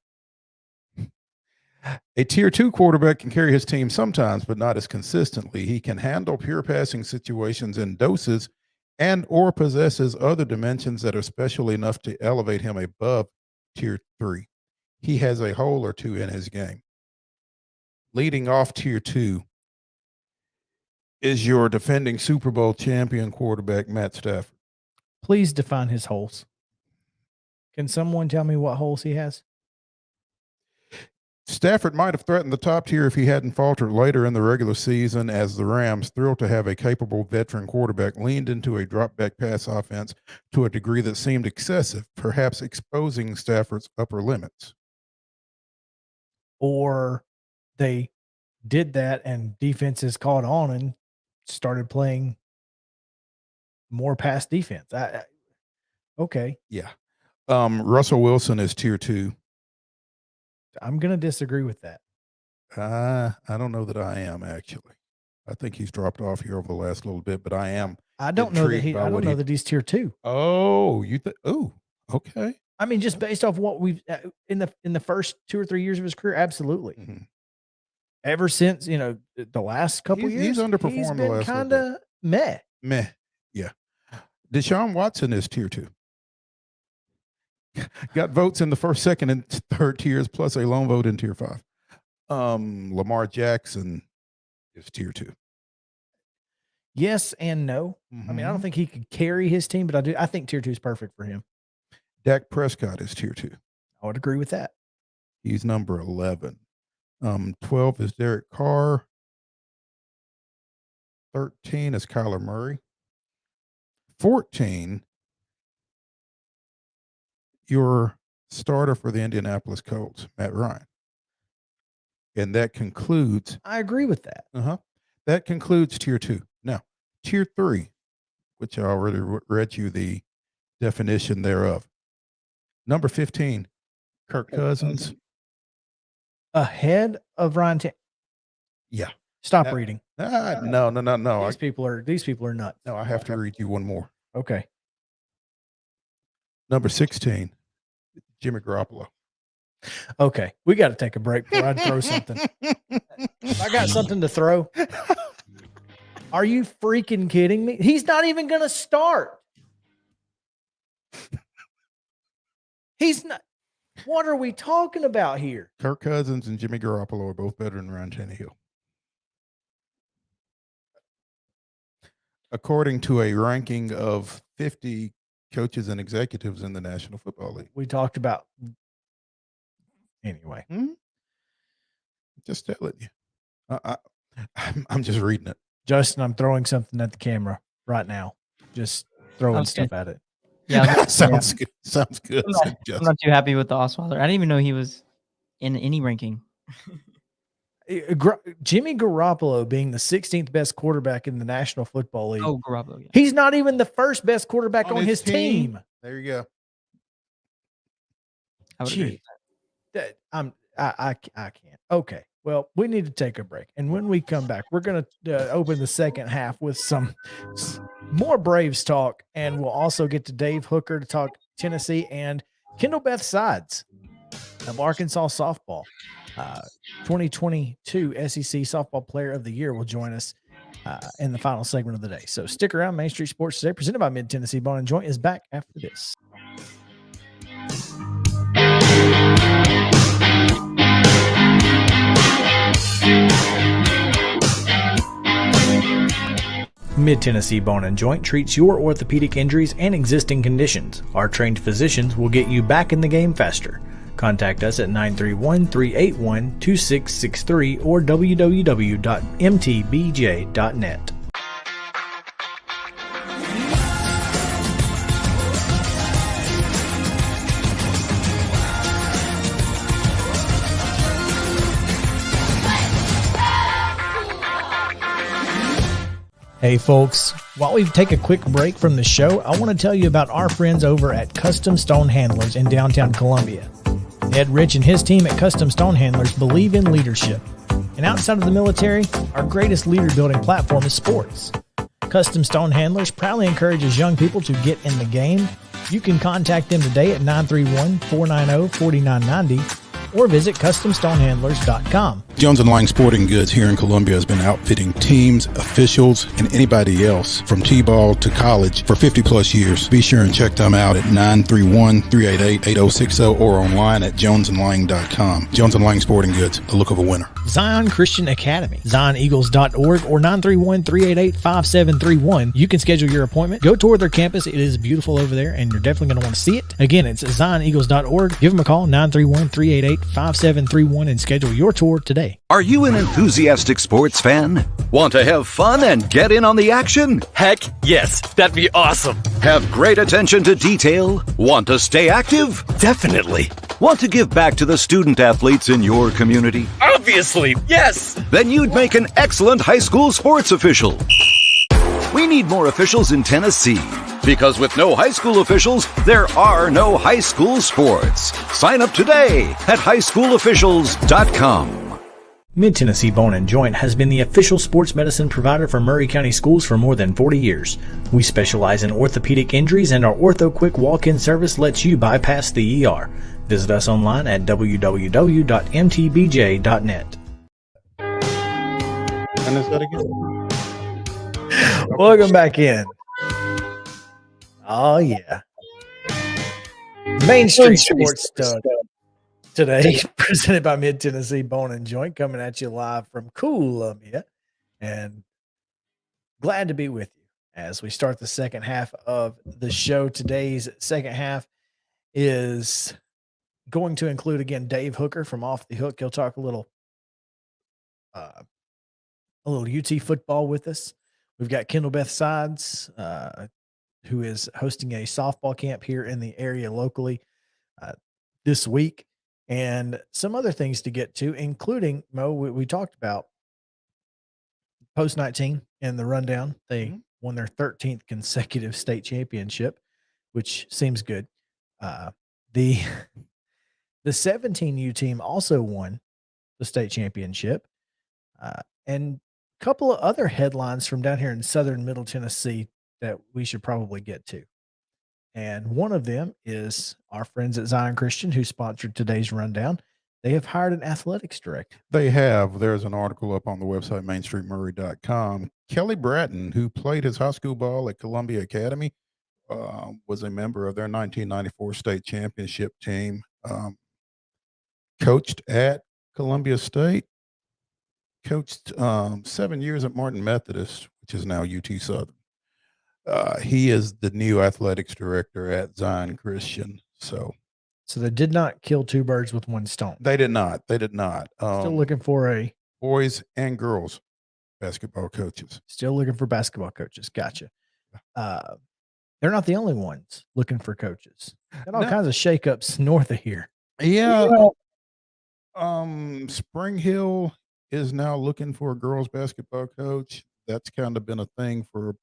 A tier 2 quarterback can carry his team sometimes, but not as consistently. He can handle pure passing situations in doses and or possesses other dimensions that are special enough to elevate him above tier 3. He has a hole or two in his game. Leading off tier 2 is your defending Super Bowl champion quarterback, Matt Stafford. Please define his holes. Can someone tell me what holes he has? Stafford might have threatened the top tier if he hadn't faltered later in the regular season, as the Rams, thrilled to have a capable veteran quarterback, leaned into a drop-back pass offense to a degree that seemed excessive, perhaps exposing Stafford's upper limits. Or they did that and defenses caught on and started playing more pass defense. Okay. Yeah. Russell Wilson is tier 2. I'm going to disagree with that. I don't know that I am, actually. I think he's dropped off here over the last little bit, but I am. I don't know that he's tier 2. Oh, okay. I mean, just based off what we've in the first 2 or 3 years of his career, absolutely. Mm-hmm. Ever since, the last couple years, he's underperformed. He's the been last kind of meh. Yeah. Deshaun Watson is tier 2. Got votes in the first, second, and third tiers, plus a lone vote in tier 5. Lamar Jackson is tier 2. Yes and no. Mm-hmm. I mean, I don't think he could carry his team, but I think tier 2 is perfect for him. Dak Prescott is tier 2. I would agree with that. He's number 11. 12 is Derek Carr. 13 is Kyler Murray. 14, your starter for the Indianapolis Colts, Matt Ryan. And that concludes. I agree with that. That concludes tier 2. Now, tier 3, which I already read you the definition thereof. Number 15, Kirk Cousins. Ahead of Ryan. Yeah. Stop reading. No. These people are nuts. No, I have to read you one more. Okay. Number 16, Jimmy Garoppolo. Okay. We got to take a break before I throw something. I got something to throw. Are you freaking kidding me? He's not even going to start. He's not. What are we talking about here? Kirk Cousins and Jimmy Garoppolo are both better than Ryan Tannehill. According to a ranking of 50 coaches and executives in the National Football League. We talked about anyway. Just telling you. I'm just reading it. Justin, I'm throwing something at the camera right now. Just throwing stuff at it. Yeah, sounds good. Sounds good. I'm not too happy with the Osweiler. I didn't even know he was in any ranking. Jimmy Garoppolo being the 16th best quarterback in the National Football League. Oh, Garoppolo. Yeah. He's not even the first best quarterback on his team. There you go. I would agree with that. I can't. Okay. Well, we need to take a break. And when we come back, we're going to open the second half with some more Braves talk. And we'll also get to Dave Hooker to talk Tennessee and Kendall Beth Sides of Arkansas softball. 2022 SEC Softball Player of the Year will join us in the final segment of the day. So stick around. Main Street Sports Today, presented by Mid-Tennessee Bone and Joint, is back after this. Mid-Tennessee Bone and Joint treats your orthopedic injuries and existing conditions. Our trained physicians will get you back in the game faster. Contact us at 931-381-2663 or www.mtbj.net. Hey folks, while we take a quick break from the show, I want to tell you about our friends over at Custom Stone Handlers in downtown Columbia. Ed Rich and his team at Custom Stone Handlers believe in leadership. And outside of the military, our greatest leader building platform is sports. Custom Stone Handlers proudly encourages young people to get in the game. You can contact them today at 931-490-4990 or visit CustomStonehandlers.com. Jones & Lang Sporting Goods here in Columbia has been outfitting teams, officials, and anybody else from T-ball to college for 50-plus years. Be sure and check them out at 931-388-8060 or online at jonesandlang.com. Jones & Lang Sporting Goods, the look of a winner. Zion Christian Academy, zioneagles.org or 931-388-5731. You can schedule your appointment. Go tour their campus. It is beautiful over there, and you're definitely going to want to see it. Again, it's zioneagles.org. Give them a call, 931-388-5731, and schedule your tour today. Are you an enthusiastic sports fan? Want to have fun and get in on the action? Heck yes, that'd be awesome. Have great attention to detail? Want to stay active? Definitely. Want to give back to the student athletes in your community? Obviously, yes. Then you'd make an excellent high school sports official. We need more officials in Tennessee, because with no high school officials, there are no high school sports. Sign up today at highschoolofficials.com. Mid-Tennessee Bone and Joint has been the official sports medicine provider for Maury County Schools for more than 40 years. We specialize in orthopedic injuries, and our Ortho Quick walk-in service lets you bypass the ER. Visit us online at www.mtbj.net. And is that again? Welcome back in. Oh, yeah. Main Street Sports Stud today, presented by Mid-Tennessee Bone and Joint, coming at you live from Columbia. And glad to be with you as we start the second half of the show. Today's second half is going to include, again, Dave Hooker from Off the Hook. He'll talk a little UT football with us. We've got Kendall Beth Sides, who is hosting a softball camp here in the area locally this week, and some other things to get to, including, Mo, we talked about post-19 in the rundown. They won their 13th consecutive state championship, which seems good. The 17U team also won the state championship, and a couple of other headlines from down here in southern Middle Tennessee that we should probably get to. And one of them is our friends at Zion Christian, who sponsored today's rundown. They have hired an athletics director. They have. There's an article up on the website, mainstreetmurray.com. Kelly Bratton, who played his high school ball at Columbia Academy, was a member of their 1994 state championship team, coached at Columbia State, coached 7 years at Martin Methodist, which is now UT Southern. He is the new athletics director at Zion Christian. So they did not kill two birds with one stone. They did not. Still looking for a boys and girls basketball coaches. Still looking for basketball coaches. Gotcha. They're not the only ones looking for coaches. Got all kinds of shakeups north of here. Yeah. Spring Hill is now looking for a girls basketball coach. That's kind of been a thing for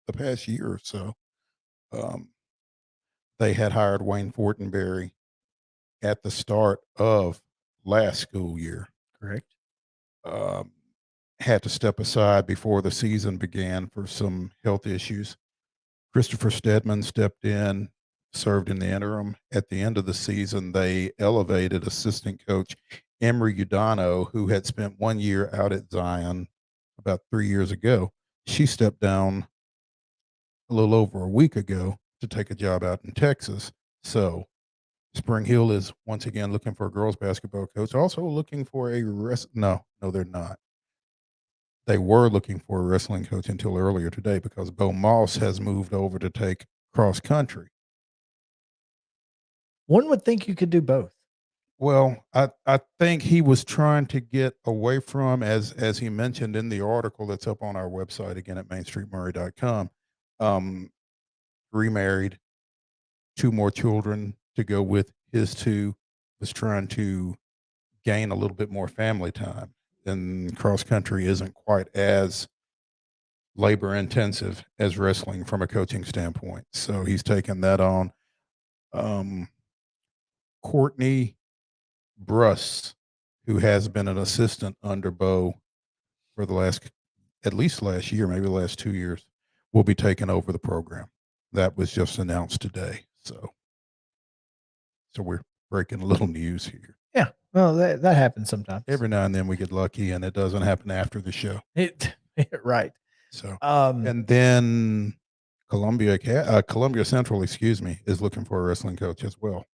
the past year or so. They had hired Wayne Fortenberry at the start of last school year. Correct. Had to step aside before the season began for some health issues. Christopher Stedman stepped in, served in the interim. At the end of the season, they elevated assistant coach Emery Udano, who had spent 1 year out at Zion about 3 years ago. She stepped down a little over a week ago to take a job out in Texas. So Spring Hill is once again looking for a girls basketball coach. Also looking for a no, they're not. They were looking for a wrestling coach until earlier today because Bo Moss has moved over to take cross country. One would think you could do both. Well, I think he was trying to get away from, as he mentioned in the article that's up on our website again at mainstreetmurray.com, remarried, 2 more children to go with his 2, was trying to gain a little bit more family time. And cross country isn't quite as labor intensive as wrestling from a coaching standpoint. So he's taken that on. Courtney Bruss, who has been an assistant under Bo for at least last year, maybe the last 2 years, will be taking over the program. That was just announced today. So we're breaking a little news here. Yeah. Well, that happens sometimes. Every now and then we get lucky and it doesn't happen after the show. Right. So, and then Columbia Central, is looking for a wrestling coach as well.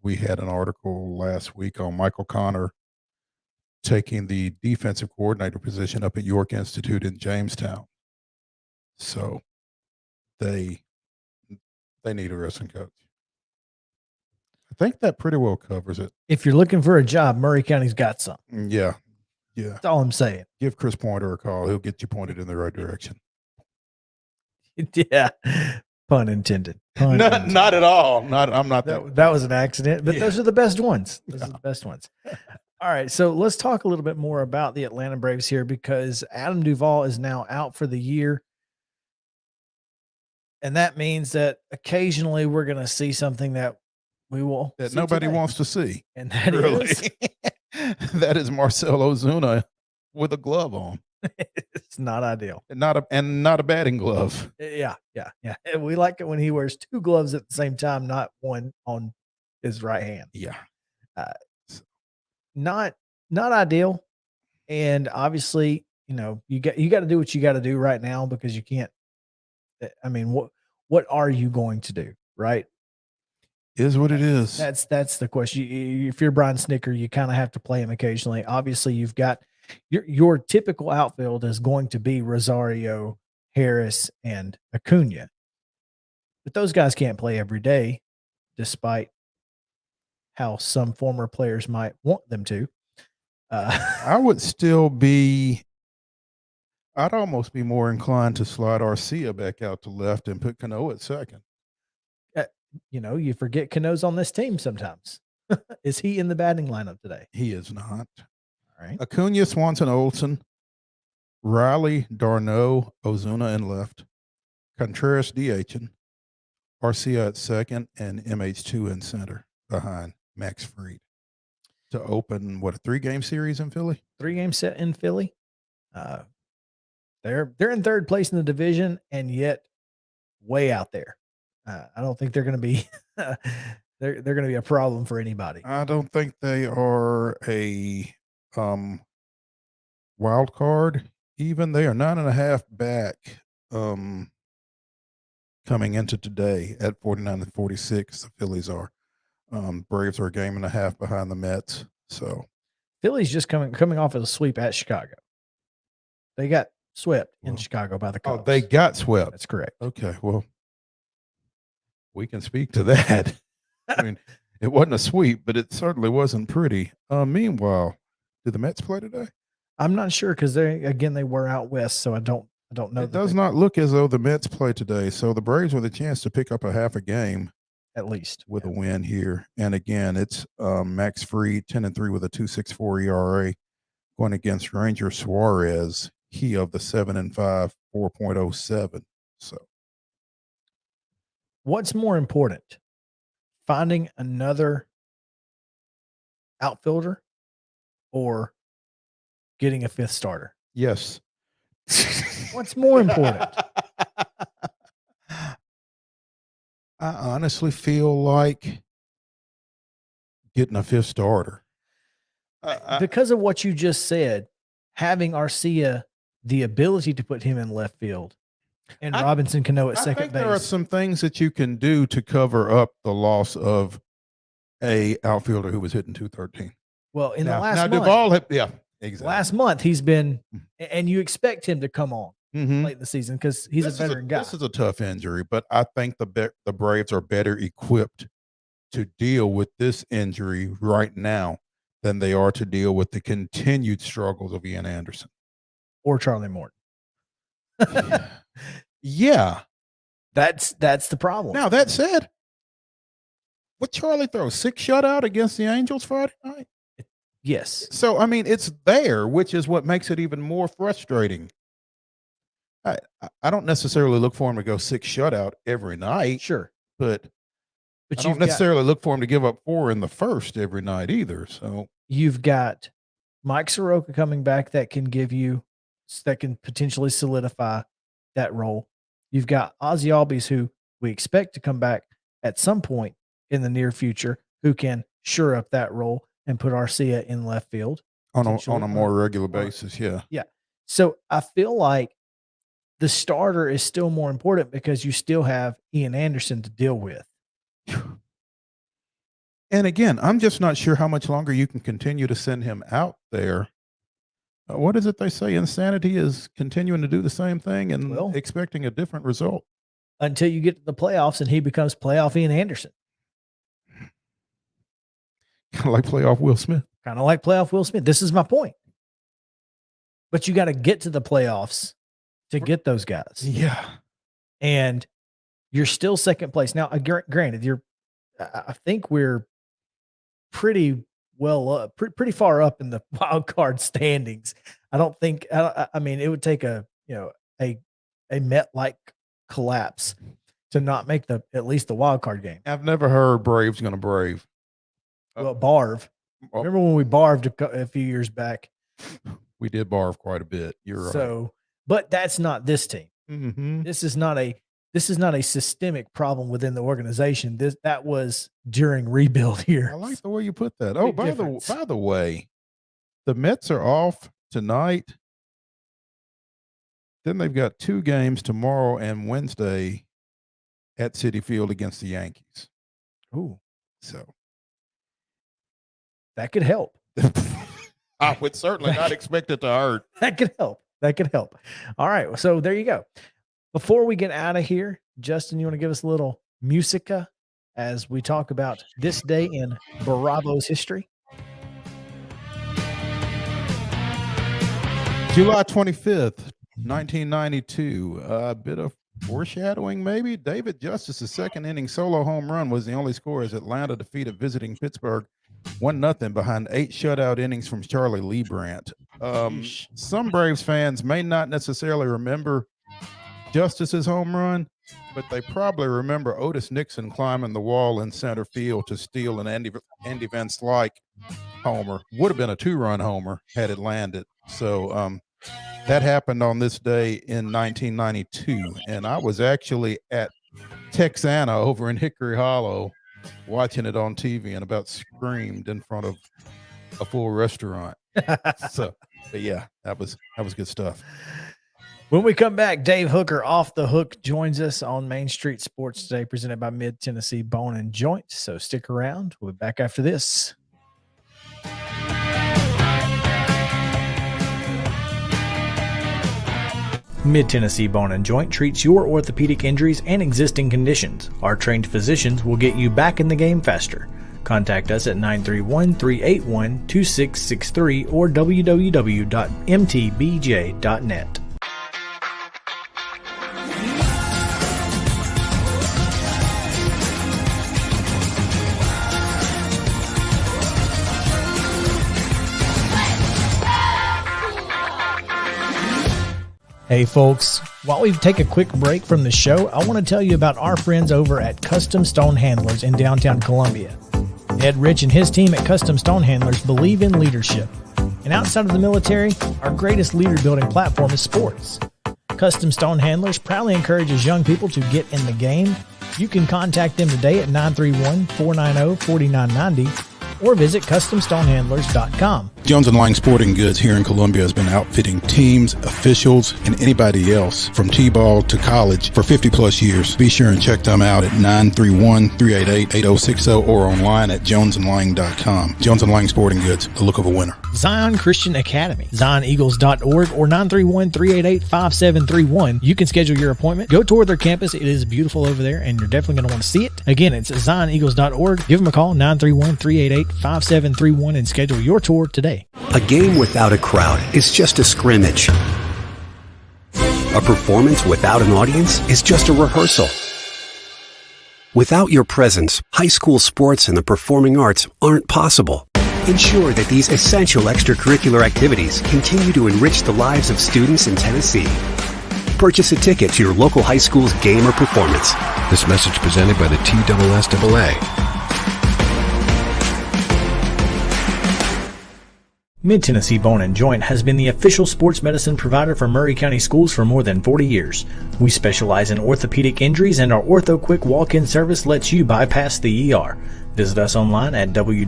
We had an article last week on Michael Connor taking the defensive coordinator position up at York Institute in Jamestown. So they need a wrestling coach. I think that pretty well covers it. If you're looking for a job, Murray County's got some. Yeah. That's all I'm saying. Give Chris Pointer a call. He'll get you pointed in the right direction. Yeah. Pun intended. Not at all. I'm not that was an accident, but those are the best ones. Those are the best ones. All right. So let's talk a little bit more about the Atlanta Braves here, because Adam Duvall is now out for the year. And that means that occasionally we're going to see something that we will that nobody today. wants to see. And that is that is Marcell Ozuna with a glove on. It's not ideal. Not a batting glove. Yeah. We like it when he wears two gloves at the same time, not one on his right hand. Yeah. Not ideal. And obviously, you got to do what you got to do right now, because you can't. I mean, what are you going to do? Right. Is what it is. That's the question. If you're Brian Snicker, you kind of have to play him occasionally. Obviously, you've got your typical outfield is going to be Rosario, Harris, and Acuna. But those guys can't play every day, despite how some former players might want them to. I'd almost be more inclined to slide Arcia back out to left and put Cano at second. You forget Cano's on this team sometimes. Is he in the batting lineup today? He is not. All right. Acuna, Swanson, Olsen, Riley, Darno, Ozuna in left, Contreras DHing, Arcia at second, and MH2 in center behind Max Fried to open a 3-game series in Philly? 3-game set in Philly. They're in third place in the division, and yet way out there. I don't think they're going to be they're going to be a problem for anybody. I don't think they are a wild card. Even they are 9.5 back coming into today at 49-46. The Phillies are. Braves are a game and a half behind the Mets. So Phillies just coming off of a sweep at Chicago. They got swept in Chicago by the Cubs. Oh, they got swept. That's correct. Okay, well, we can speak to that. I mean, it wasn't a sweep, but it certainly wasn't pretty. Meanwhile, did the Mets play today? I'm not sure, because they were out west, so I don't know. It does not look as though the Mets play today. So the Braves with a chance to pick up a half a game, at least, with a win here. And again, it's Max Fried, 10-3 with a 2.64 ERA, going against Ranger Suarez. He of the 7-5, 4.07. So, what's more important, finding another outfielder or getting a fifth starter? Yes. What's more important? I honestly feel like getting a fifth starter. Because of what you just said, having Arcia, the ability to put him in left field, and Robinson Cano at second base. There are some things that you can do to cover up the loss of a outfielder who was hitting 213. Well, in the last month, Duvall, exactly. Last month he's been, and you expect him to come on late in the season because he's a veteran guy. This is a tough injury, but I think the Braves are better equipped to deal with this injury right now than they are to deal with the continued struggles of Ian Anderson or Charlie Morton. Yeah, that's the problem. Now that said, what Charlie throw 6 shutout against the Angels Friday night? Yes. So I mean, it's there, which is what makes it even more frustrating. I don't necessarily look for him to go 6 shutout every night. Sure, but I don't necessarily look for him to give up 4 in the first every night either. So you've got Mike Soroka coming back that can potentially solidify that role. You've got Ozzie Albies, who we expect to come back at some point in the near future, who can shore up that role and put Arcia in left field on a more regular basis. Yeah. Yeah. So I feel like the starter is still more important because you still have Ian Anderson to deal with. And again, I'm just not sure how much longer you can continue to send him out there. What is it they say? Insanity is continuing to do the same thing and expecting a different result. Until you get to the playoffs and he becomes playoff Ian Anderson. Kind of like playoff Will Smith. Kind of like playoff Will Smith. This is my point. But you got to get to the playoffs to get those guys. Yeah. And you're still second place. Now, granted, I think we're pretty well up, pretty far up in the wild card standings. I don't think, I mean, it would take a Met-like collapse to not make at least the wild card game. I've never heard Braves going to brave. Well, Barv. Remember when we barved a few years back? We did barf quite a bit. You're right. So, but that's not this team. Mm-hmm. This is not a systemic problem within the organization. That was during rebuild here. I like the way you put that. Oh, by the way, the Mets are off tonight. Then they've got 2 games tomorrow and Wednesday at Citi Field against the Yankees. Ooh. So that could help. I would certainly not expect it to hurt. That could help. All right. So there you go. Before we get out of here, Justin, you want to give us a little musica as we talk about this day in Bravo's history? July 25th, 1992. A bit of foreshadowing, maybe. David Justice's second inning solo home run was the only score as Atlanta defeated visiting Pittsburgh 1-0 behind 8 shutout innings from Charlie Leibrandt. Some Braves fans may not necessarily remember Justice's home run, but they probably remember Otis Nixon climbing the wall in center field to steal an Andy Van Slyke homer. Would have been a 2-run homer had it landed. So that happened on this day in 1992, and I was actually at Texana over in Hickory Hollow watching it on TV and about screamed in front of a full restaurant. So, but yeah, that was good stuff. When we come back, Dave Hooker off the hook joins us on Main Street Sports Today, presented by Mid Tennessee Bone and Joint. So stick around. We'll be back after this. Mid Tennessee Bone and Joint treats your orthopedic injuries and existing conditions. Our trained physicians will get you back in the game faster. Contact us at 931-381-2663 or www.mtbj.net. Hey folks, while we take a quick break from the show, I want to tell you about our friends over at Custom Stone Handlers in downtown Columbia. Ed Rich and his team at Custom Stone Handlers believe in leadership. And outside of the military, our greatest leader building platform is sports. Custom Stone Handlers proudly encourages young people to get in the game. You can contact them today at 931-490-4990 or visit CustomStonehandlers.com. Jones & Lang Sporting Goods here in Columbia has been outfitting teams, officials, and anybody else from T-ball to college for 50-plus years. Be sure and check them out at 931-388-8060 or online at jonesandlang.com. Jones & Lang Sporting Goods, the look of a winner. Zion Christian Academy, ZionEagles.org or 931-388-5731. You can schedule your appointment. Go tour their campus. It is beautiful over there, and you're definitely going to want to see it. Again, it's ZionEagles.org. Give them a call, 931-388-5731, and schedule your tour today. A game without a crowd is just a scrimmage. A performance without an audience is just a rehearsal. Without your presence, high school sports and the performing arts aren't possible. Ensure that these essential extracurricular activities continue to enrich the lives of students in Tennessee. Purchase a ticket to your local high school's game or performance. This message presented by the TSSAA. Mid-Tennessee Bone and Joint has been the official sports medicine provider for Maury County Schools for more than 40 years. We specialize in orthopedic injuries, and our Ortho Quick walk-in service lets you bypass the ER. Visit us online at www.mtbj.net.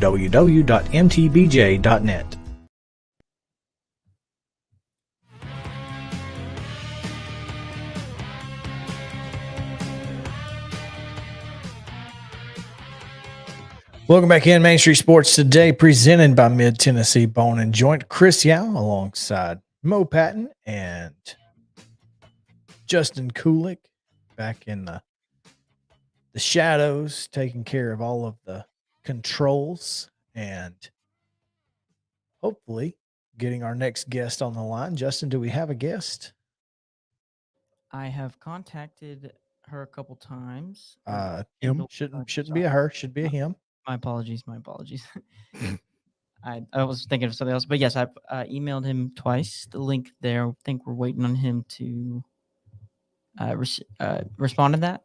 Welcome back in Main Street Sports Today, presented by Mid Tennessee Bone and Joint. Chris Yao alongside Mo Patton and Justin Kulik back in the shadows, taking care of all of the controls and hopefully getting our next guest on the line. Justin, do we have a guest? I have contacted her a couple times. Him shouldn't be a her, should be a him. My apologies. I was thinking of something else, but yes, I've emailed him twice. The link there. I think we're waiting on him to respond to that.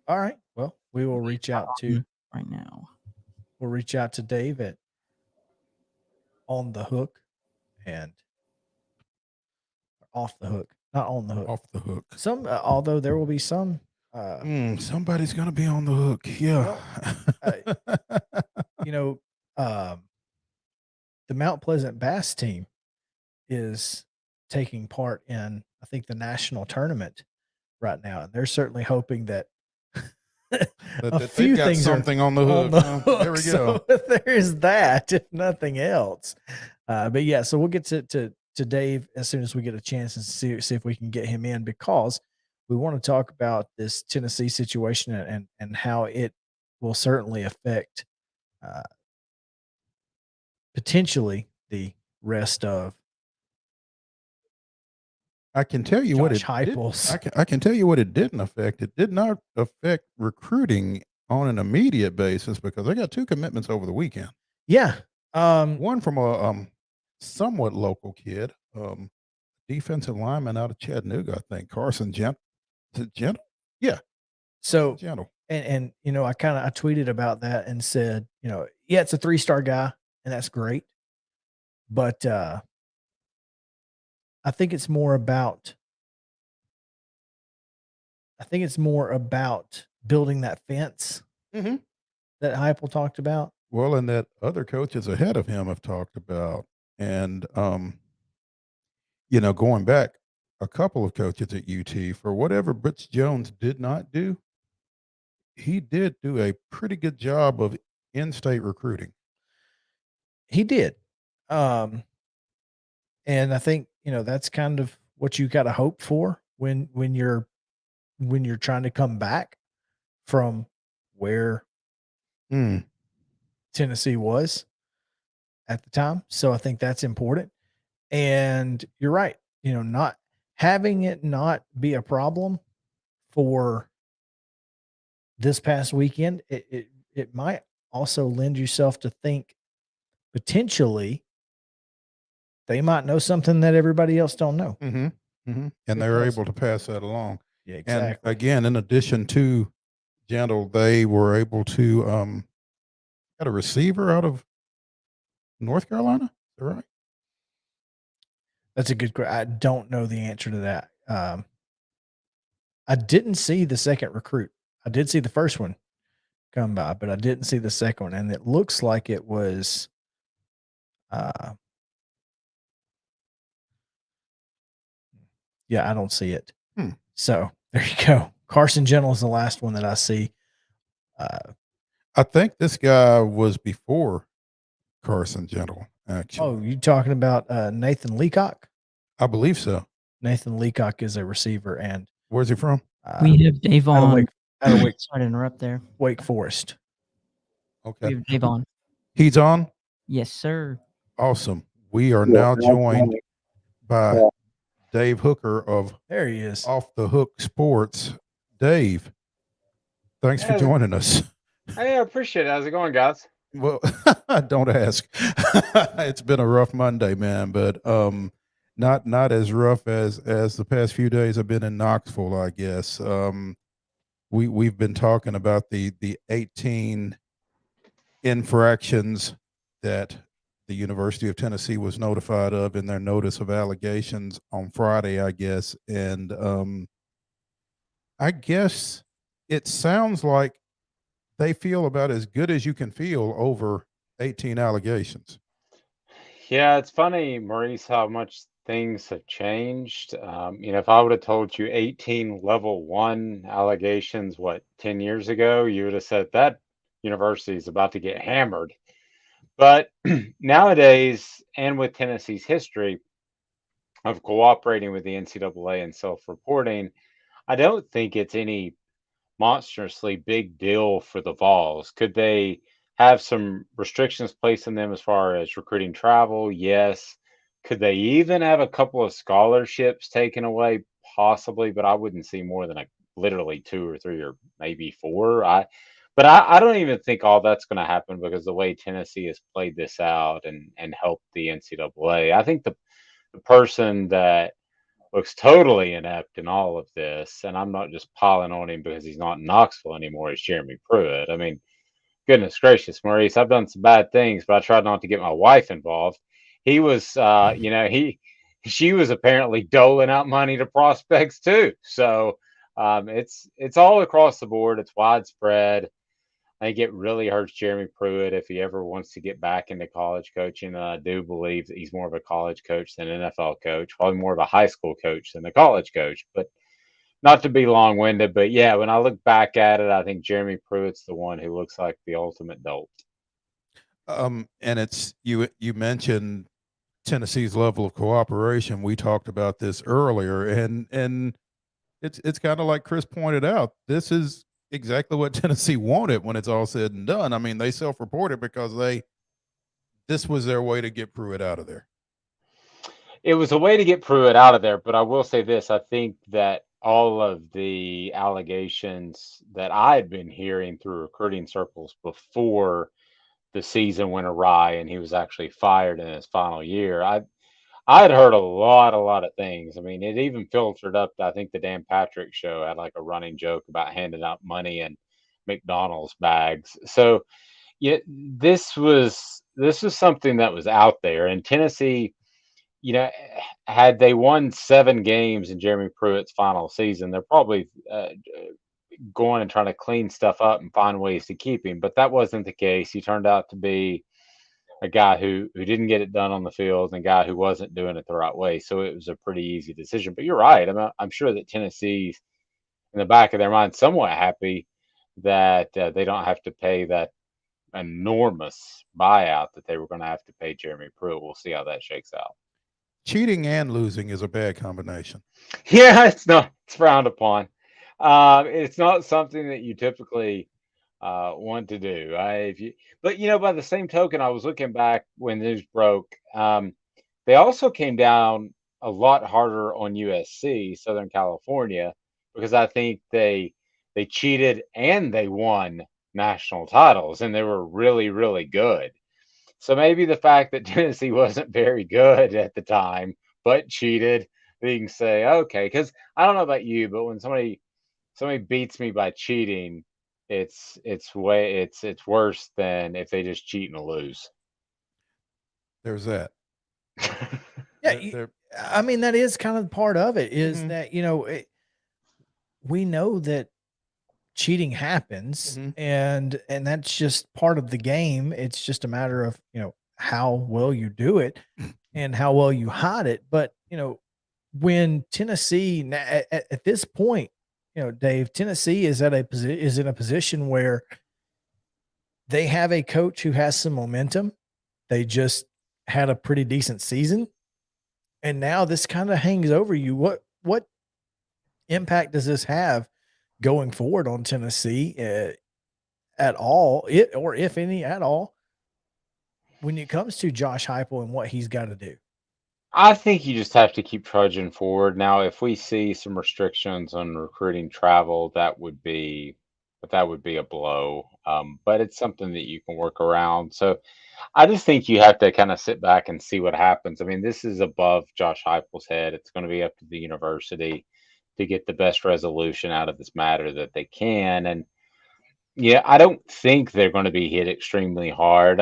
All right. Well, we will reach out to right now. We'll reach out to Dave at On the Hook and Off the Hook, not On the Hook. Off the hook. Some, although there will be some. Somebody's gonna be on the hook. Yeah. The Mount Pleasant Bass team is taking part in, I think, the national tournament right now, and they're certainly hoping that a few things something on the hook. There we go. So there is that, if nothing else. But yeah, so we'll get to Dave as soon as we get a chance and see if we can get him in, because we want to talk about this Tennessee situation and how it will certainly affect potentially the rest of. I can tell you what it Heupel's. I can tell you what it didn't affect. It did not affect recruiting on an immediate basis, because I got 2 commitments over the weekend. Yeah. One from a somewhat local kid, defensive lineman out of Chattanooga, I think, Carson Gentle. Yeah. So Gentle. And I tweeted about that and said, yeah, it's a 3-star guy, and that's great. But I think it's more about building that fence that Heupel talked about. Well, and that other coaches ahead of him have talked about. And going back, a couple of coaches at UT, for whatever Butch Jones did not do, he did do a pretty good job of in-state recruiting. He did. And I think, that's kind of what you got to hope for when you're trying to come back from where Tennessee was at the time. So I think that's important. And you're right. Not having it not be a problem for this past weekend, it might also lend yourself to think potentially they might know something that everybody else don't know. And they're able to pass that along. Yeah, exactly. And again, in addition to Gentle, they were able to got a receiver out of North Carolina. Is that right? That's a good question. I don't know the answer to that. I didn't see the second recruit. I did see the first one come by, but I didn't see the second one. And it looks like it was yeah, I don't see it. So there you go. Carson Gentle is the last one that I see. I think this guy was before Carson Gentle, actually. Oh, you talking about Nathan Leacock? I believe so. Nathan Leacock is a receiver, and where's he from? We have Dave on. Sorry to interrupt there. Wake Forest. Okay. We have Dave on. He's on? Yes, sir. Awesome. We are now joined by Dave Hooker of There he is. Off the Hook Sports. Dave, thanks for joining us. Hey, I appreciate it. How's it going, guys? Well, don't ask. It's been a rough Monday, man, but not as rough as the past few days have been in Knoxville, I guess. We've been talking about the 18 infractions that the University of Tennessee was notified of in their notice of allegations on Friday, I guess. And I guess it sounds like they feel about as good as you can feel over 18 allegations. Yeah, it's funny, Maurice, how much things have changed. If I would have told you 18 level 1 allegations, 10 years ago, you would have said that university is about to get hammered. But nowadays, and with Tennessee's history of cooperating with the NCAA and self-reporting, I don't think it's any monstrously big deal for the Vols. Could they have some restrictions placed on them as far as recruiting travel? Yes. Could they even have a couple of scholarships taken away? Possibly, but I wouldn't see more than literally two or three or maybe four. But I don't even think all that's going to happen because the way Tennessee has played this out and helped the NCAA. I think the person that looks totally inept in all of this, and I'm not just piling on him because he's not in Knoxville anymore, is Jeremy Pruitt. I mean, goodness gracious, Maurice, I've done some bad things, but I tried not to get my wife involved. He was, she was apparently doling out money to prospects too. So it's all across the board. It's widespread. I think it really hurts Jeremy Pruitt if he ever wants to get back into college coaching. And I do believe that he's more of a college coach than an NFL coach, probably more of a high school coach than a college coach. But not to be long-winded, but yeah, when I look back at it, I think Jeremy Pruitt's the one who looks like the ultimate dolt. And it's you mentioned Tennessee's level of cooperation. We talked about this earlier, and it's kind of like Chris pointed out. This is exactly what Tennessee wanted when it's all said and done. I mean, they self-reported because this was their way to get Pruitt out of there. It was a way to get Pruitt out of there, but I will say this: I think that all of the allegations that I had been hearing through recruiting circles before the season went awry and he was actually fired in his final year, I had heard a lot of things. I mean, it even filtered up to, I think the Dan Patrick show had like a running joke about handing out money in McDonald's bags. So yeah, this was something that was out there. And Tennessee, had they won 7 games in Jeremy Pruitt's final season, they're probably going and trying to clean stuff up and find ways to keep him. But that wasn't the case. He turned out to be a guy who didn't get it done on the field and a guy who wasn't doing it the right way. So it was a pretty easy decision. But you're right. I'm sure that Tennessee's in the back of their mind somewhat happy that they don't have to pay that enormous buyout that they were going to have to pay Jeremy Pruitt. We'll see how that shakes out. Cheating and losing is a bad combination. Yeah, it's frowned upon. It's not something that you typically want to do. But by the same token, I was looking back when news broke. They also came down a lot harder on USC, Southern California, because I think they cheated and they won national titles, and they were really, really good. So maybe the fact that Tennessee wasn't very good at the time, but cheated, you can say, okay, because I don't know about you, but when somebody beats me by cheating, it's worse than if they just cheat and lose. There's that. Yeah, I mean, that is kind of part of it, is that we know that cheating happens, and that's just part of the game. It's just a matter of how well you do it and how well you hide it. But when Tennessee at this point, Dave, Tennessee is in a position where they have a coach who has some momentum. They just had a pretty decent season, and now this kind of hangs over you. What impact does this have going forward on Tennessee at all, or if any at all, when it comes to Josh Heupel and what he's got to do? I think you just have to keep trudging forward. Now, if we see some restrictions on recruiting travel, that would be a blow. But it's something that you can work around. So I just think you have to kind of sit back and see what happens. I mean, this is above Josh Heupel's head. It's going to be up to the university to get the best resolution out of this matter that they can. And yeah, I don't think they're going to be hit extremely hard.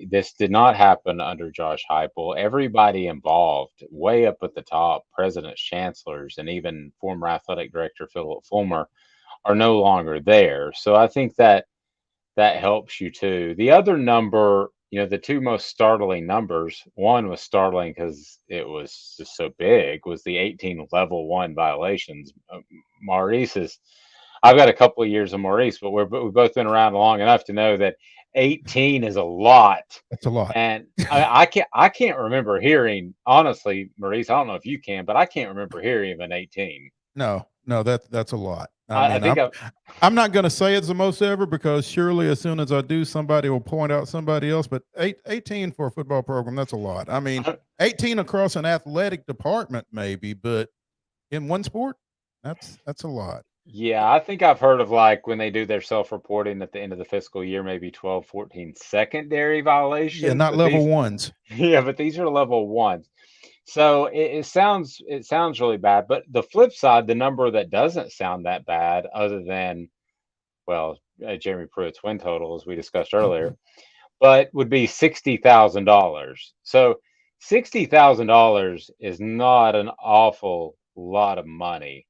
This did not happen under Josh Heupel. Everybody involved, way up at the top, presidents, chancellors, and even former athletic director Philip Fulmer, are no longer there. So I think that helps you too. The other number, the two most startling numbers, one was startling because it was just so big, was the 18 level 1 violations. Maurice is, I've got a couple of years of Maurice, but we've both been around long enough to know that 18 is a lot. That's a lot. And I can't remember hearing, honestly, Maurice, I don't know if you can, but I can't remember hearing of an 18. No, that's a lot. I think I'm not going to say it's the most ever, because surely as soon as I do, somebody will point out somebody else. But 18 for a football program, that's a lot. I mean, 18 across an athletic department maybe, but in one sport, that's a lot. Yeah, I think I've heard of, like, when they do their self-reporting at the end of the fiscal year, maybe 12, 14 secondary violations. Yeah, not but level these, ones. yeah, but these are level ones. So it sounds really bad. But the flip side, the number that doesn't sound that bad, other than, well, Jeremy Pruitt's win total, as we discussed earlier, but would be $60,000. So $60,000 is not an awful lot of money.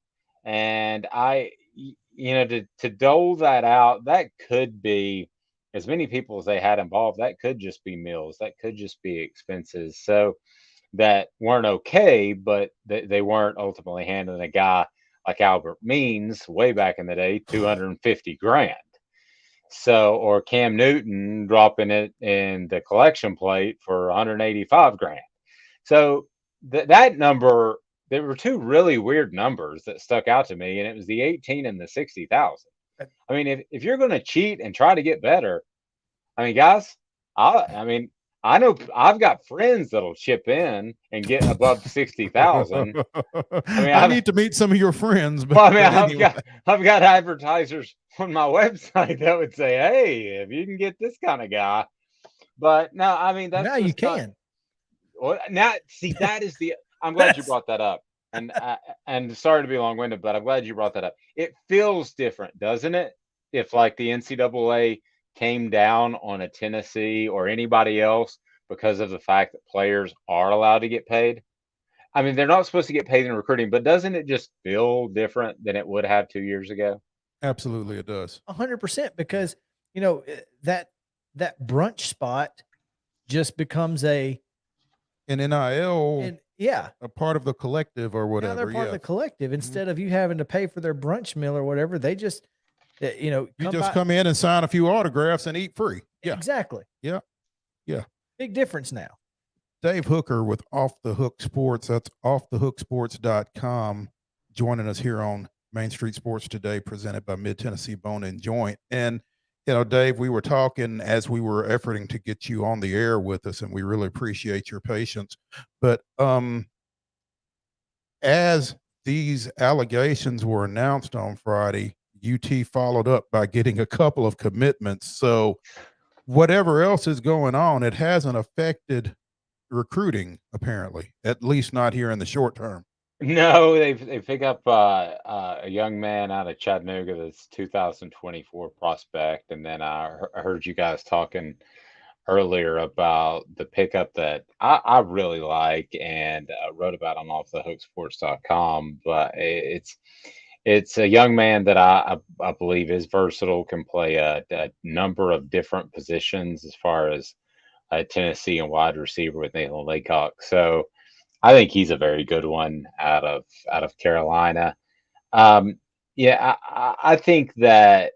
And to dole that out, that could be, as many people as they had involved, that could just be meals, that could just be expenses. So that weren't okay, but they weren't ultimately handing a guy like Albert Means way back in the day 250 grand. So, or Cam Newton dropping it in the collection plate for 185 grand. So that number, there were two really weird numbers that stuck out to me, and it was the 18 and the 60,000. I mean, if you're going to cheat and try to get better, I mean, guys, I know I've got friends that'll chip in and get above 60,000. I mean, I need to meet some of your friends. But, well, I mean, anyway. I've got advertisers on my website that would say, "Hey, if you can get this kind of guy," but no, I mean, that's now you can. Well, now see, that is the. I'm glad you brought that up, and sorry to be long-winded, but I'm glad you brought that up. It feels different, doesn't it? If, like, the NCAA came down on a Tennessee or anybody else because of the fact that players are allowed to get paid. I mean, they're not supposed to get paid in recruiting, but doesn't it just feel different than it would have 2 years ago? Absolutely, it does. 100%, because that brunch spot just becomes an NIL, yeah, a part of the collective or whatever. Now they're part of the collective. Instead of you having to pay for their brunch meal or whatever, they just you just come in and sign a few autographs and eat free. Yeah, exactly. Yeah. Big difference now. Dave Hooker with Off the Hook Sports. That's offthehooksports.com, joining us here on Main Street Sports Today, presented by Mid Tennessee Bone and Joint. And, Dave, we were talking as we were efforting to get you on the air with us, and we really appreciate your patience. But as these allegations were announced on Friday, UT followed up by getting a couple of commitments. So whatever else is going on, it hasn't affected recruiting, apparently, at least not here in the short term. No, they pick up a young man out of Chattanooga that's 2024 prospect, and then I heard you guys talking earlier about the pickup that I really like and wrote about on offthehooksports.com. But it's a young man that I believe is versatile, can play a number of different positions as far as Tennessee and wide receiver with Nathan Laycock. So I think he's a very good one out of Carolina. I think that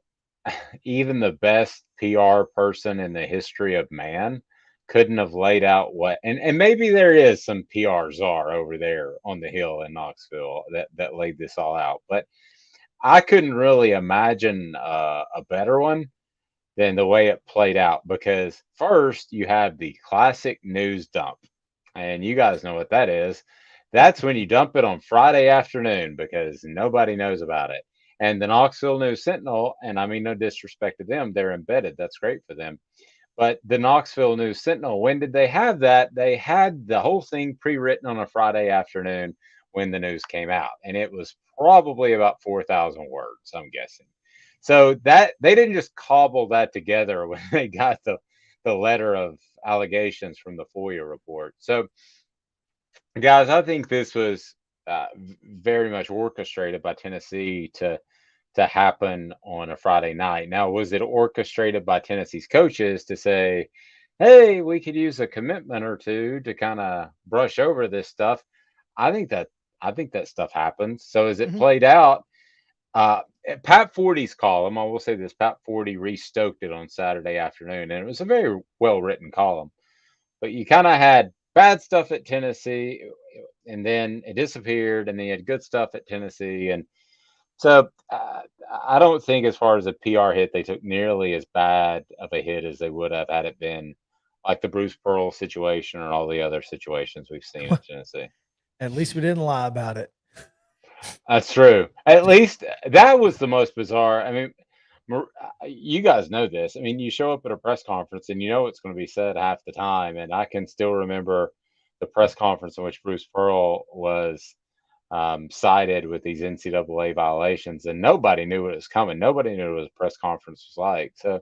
even the best PR person in the history of man couldn't have laid out what, and maybe there is some PR czar over there on the hill in Knoxville that laid this all out, but I couldn't really imagine a better one than the way it played out, because first you have the classic news dump, and you guys know what that is. That's when you dump it on Friday afternoon because nobody knows about it. And the Knoxville News Sentinel, and I mean no disrespect to them, they're embedded. That's great for them. But the Knoxville News Sentinel, when did they have that? They had the whole thing pre-written on a Friday afternoon when the news came out. And it was probably about 4,000 words, I'm guessing. So that they didn't just cobble that together when they got the letter of allegations from the FOIA report. So, guys, I think this was very much orchestrated by Tennessee to happen on a Friday night. Now, was it orchestrated by Tennessee's coaches to say, hey, we could use a commitment or two to kind of brush over this stuff? I think that stuff happens. So as it played out, Pat Forty's column, I will say this, Pat Forty restoked it on Saturday afternoon, and it was a very well-written column. But you kind of had bad stuff at Tennessee, and then it disappeared, and then you had good stuff at Tennessee. And so I don't think as far as a PR hit, they took nearly as bad of a hit as they would have had it been like the Bruce Pearl situation or all the other situations we've seen at Tennessee. At least we didn't lie about it. That's true. At least that was the most bizarre. I mean, you guys know this. I mean, you show up at a press conference and you know what's going to be said half the time. And I can still remember the press conference in which Bruce Pearl was cited with these NCAA violations, and nobody knew what was coming. Nobody knew what a press conference was like. So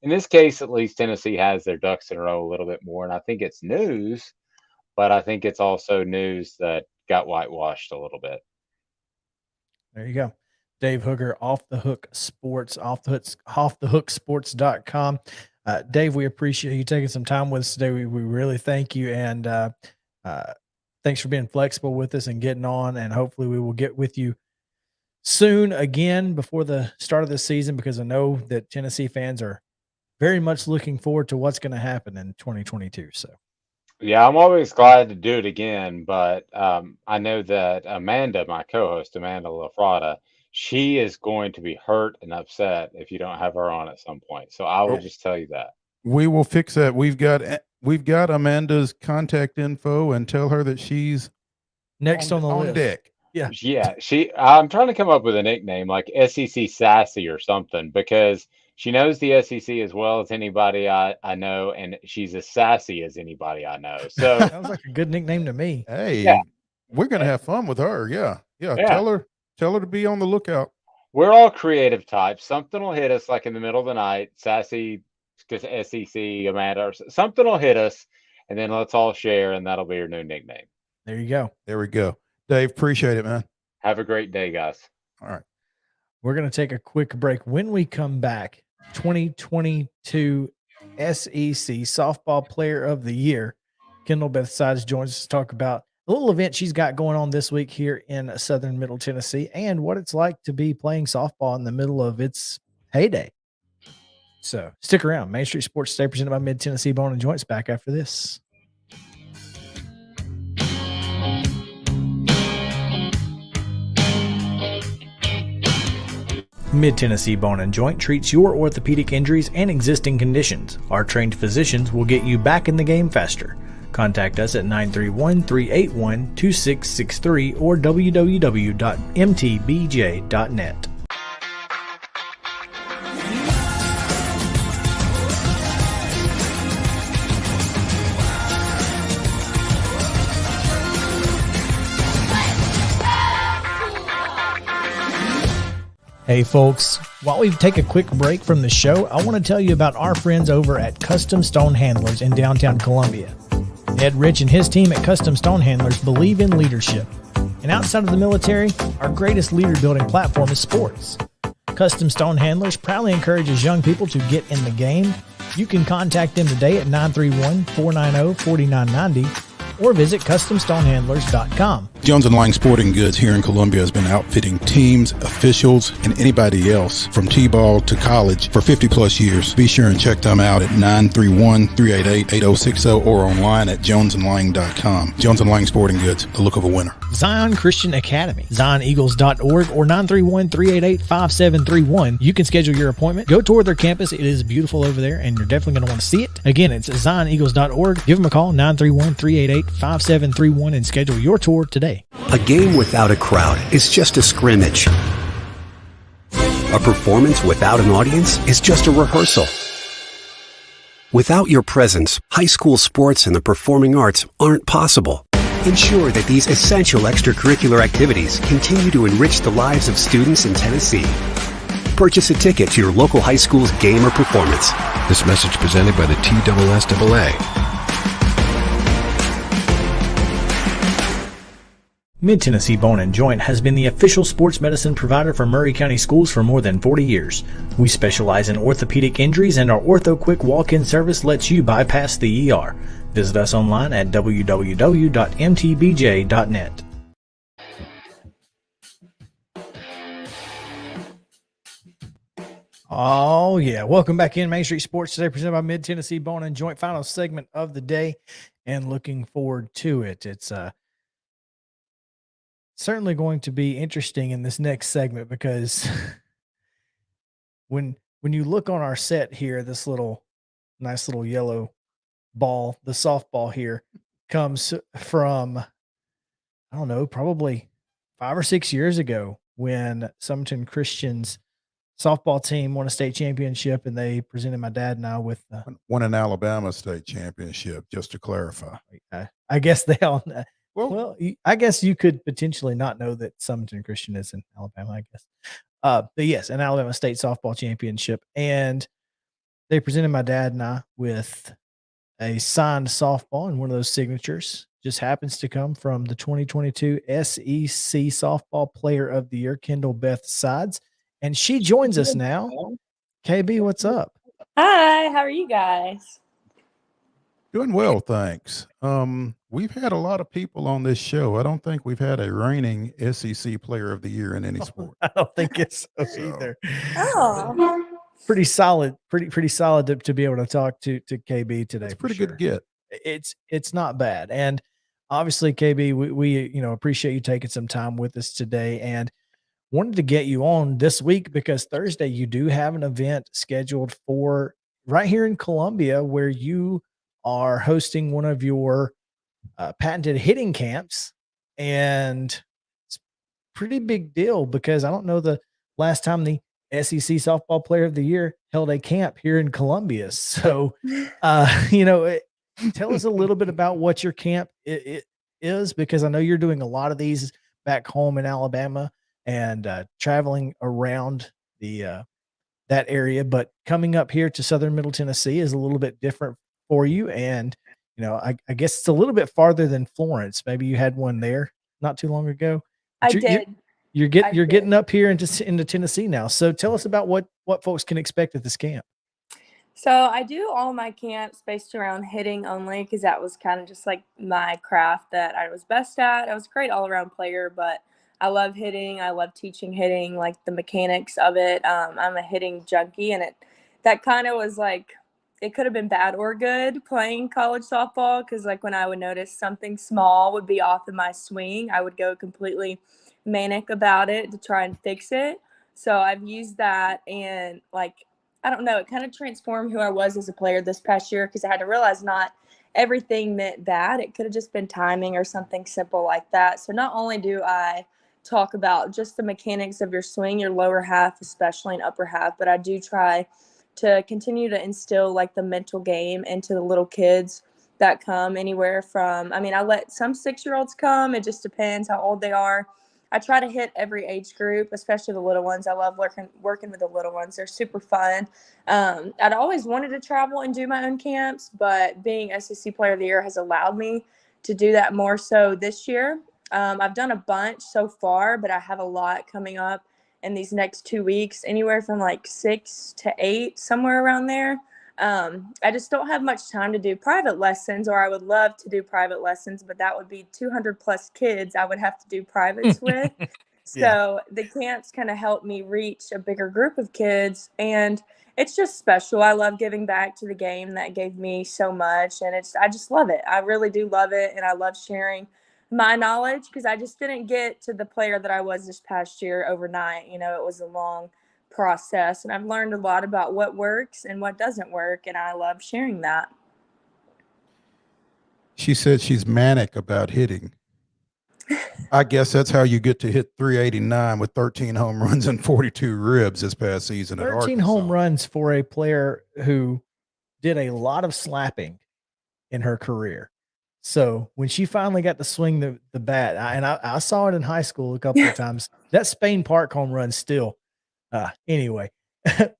in this case, at least Tennessee has their ducks in a row a little bit more. And I think it's news, but I think it's also news that got whitewashed a little bit. There you go. Dave Hooker, Off the Hook Sports, offthehooksports.com. Dave, we appreciate you taking some time with us today. We really thank you. And thanks for being flexible with us and getting on. And hopefully we will get with you soon again before the start of the season, because I know that Tennessee fans are very much looking forward to what's going to happen in 2022. So. Yeah, I'm always glad to do it again, but I know that Amanda, my co-host, Amanda LaFrada, she is going to be hurt and upset if you don't have her on at some point. So I will just tell you that. We will fix that. We've got Amanda's contact info, and tell her that she's next on the list. Deck. Yeah. Yeah, I'm trying to come up with a nickname like SEC Sassy or something, because she knows the SEC as well as anybody I know, and she's as sassy as anybody I know. So sounds like a good nickname to me. Hey, we're gonna have fun with her. Yeah. Tell her to be on the lookout. We're all creative types. Something will hit us like in the middle of the night. Sassy, because SEC, Amanda, or something will hit us, and then let's all share, and that'll be your new nickname. There you go. There we go. Dave, appreciate it, man. Have a great day, guys. All right. We're going to take a quick break. When we come back, 2022 SEC Softball Player of the Year, Kendall Bethsides joins us to talk about a little event she's got going on this week here in Southern Middle Tennessee and what it's like to be playing softball in the middle of its heyday. So stick around. Main Street Sports Today, presented by Mid-Tennessee Bone and Joints, back after this. Mid-Tennessee Bone and Joint treats your orthopedic injuries and existing conditions. Our trained physicians will get you back in the game faster. Contact us at 931-381-2663 or www.mtbj.net. Hey folks, while we take a quick break from the show, I want to tell you about our friends over at Custom Stone Handlers in downtown Columbia. Ed Rich and his team at Custom Stone Handlers believe in leadership. And outside of the military, our greatest leader building platform is sports. Custom Stone Handlers proudly encourages young people to get in the game. You can contact them today at 931-490-4990 or visit CustomStonehandlers.com. Jones & Lang Sporting Goods here in Columbia has been outfitting teams, officials, and anybody else from T-ball to college for 50-plus years. Be sure and check them out at 931-388-8060 or online at jonesandlang.com. Jones & Lang Sporting Goods, the look of a winner. Zion Christian Academy, ZionEagles.org or 931-388-5731. You can schedule your appointment. Go tour their campus. It is beautiful over there, and you're definitely going to want to see it. Again, it's ZionEagles.org. Give them a call, 931-388-5731, and schedule your tour today. A game without a crowd is just a scrimmage. A performance without an audience is just a rehearsal. Without your presence, high school sports and the performing arts aren't possible. Ensure that these essential extracurricular activities continue to enrich the lives of students in Tennessee. Purchase a ticket to your local high school's game or performance. This message presented by the TSSAA. Mid-Tennessee Bone and Joint has been the official sports medicine provider for Maury County schools for more than 40 years. We specialize in orthopedic injuries, and our Ortho Quick walk-in service lets you bypass the ER. Visit us online at www.mtbj.net. Oh, yeah. Welcome back in Main Street Sports today, presented by Mid Tennessee Bone and Joint. Final segment of the day, and looking forward to it. It's certainly going to be interesting in this next segment because when you look on our set here, this nice little yellow ball, the softball here, comes from, I don't know, probably 5 or 6 years ago when Summerton Christian's softball team won a state championship, and they presented my dad and I with Won an Alabama state championship, just to clarify. I guess they all know. Well, I guess you could potentially not know that Summerton Christian is in Alabama, I guess. But yes, an Alabama state softball championship. And they presented my dad and I with a signed softball, and one of those signatures just happens to come from the 2022 SEC Softball Player of the Year, Kendall Beth Sides. And she joins us now. KB, what's up? Hi, how are you guys? Doing well, thanks. We've had a lot of people on this show. I don't think we've had a reigning SEC Player of the Year in any sport. I don't think it's so either. Oh, Pretty solid, pretty solid to be able to talk to KB today. It's pretty good get. It's not bad. And obviously, KB, we appreciate you taking some time with us today, and wanted to get you on this week because Thursday you do have an event scheduled for right here in Columbia where you are hosting one of your patented hitting camps. And it's a pretty big deal because I don't know the last time the SEC Softball Player of the Year held a camp here in Columbia. So, tell us a little bit about what your camp is, because I know you're doing a lot of these back home in Alabama and traveling around that area, but coming up here to Southern Middle Tennessee is a little bit different for you. And, I guess it's a little bit farther than Florence. Maybe you had one there not too long ago. I did. You're getting up here into Tennessee now. So tell us about what folks can expect at this camp. So I do all my camps based around hitting only because that was kind of just like my craft that I was best at. I was a great all-around player, but I love hitting. I love teaching hitting, like the mechanics of it. I'm a hitting junkie, and that kind of was like, it could have been bad or good playing college softball because like when I would notice something small would be off in my swing, I would go completely manic about it to try and fix it. So I've used that, and like, I don't know, it kind of transformed who I was as a player this past year because I had to realize not everything meant that. It could have just been timing or something simple like that. So not only do I talk about just the mechanics of your swing, your lower half, especially and upper half, but I do try to continue to instill like the mental game into the little kids that come anywhere from, I let some 6-year-olds come. It just depends how old they are. I try to hit every age group, especially the little ones. I love working with the little ones. They're super fun. I'd always wanted to travel and do my own camps, but being SEC Player of the Year has allowed me to do that more so this year. I've done a bunch so far, but I have a lot coming up in these next 2 weeks, anywhere from like 6 to 8, somewhere around there. I just don't have much time to do private lessons, or I would love to do private lessons, but that would be 200 plus kids I would have to do privates with. So the camps kind of help me reach a bigger group of kids, and it's just special. I love giving back to the game that gave me so much, and I just love it. I really do love it, and I love sharing my knowledge because I just didn't get to the player that I was this past year overnight. It was a long process, and I've learned a lot about what works and what doesn't work, and I love sharing that. She said she's manic about hitting. I guess that's how you get to hit 389 with 13 home runs and 42 ribs this past season. 13 home runs for a player who did a lot of slapping in her career. So when she finally got to swing the bat, I saw it in high school a couple of times. That Spain Park home run still, anyway,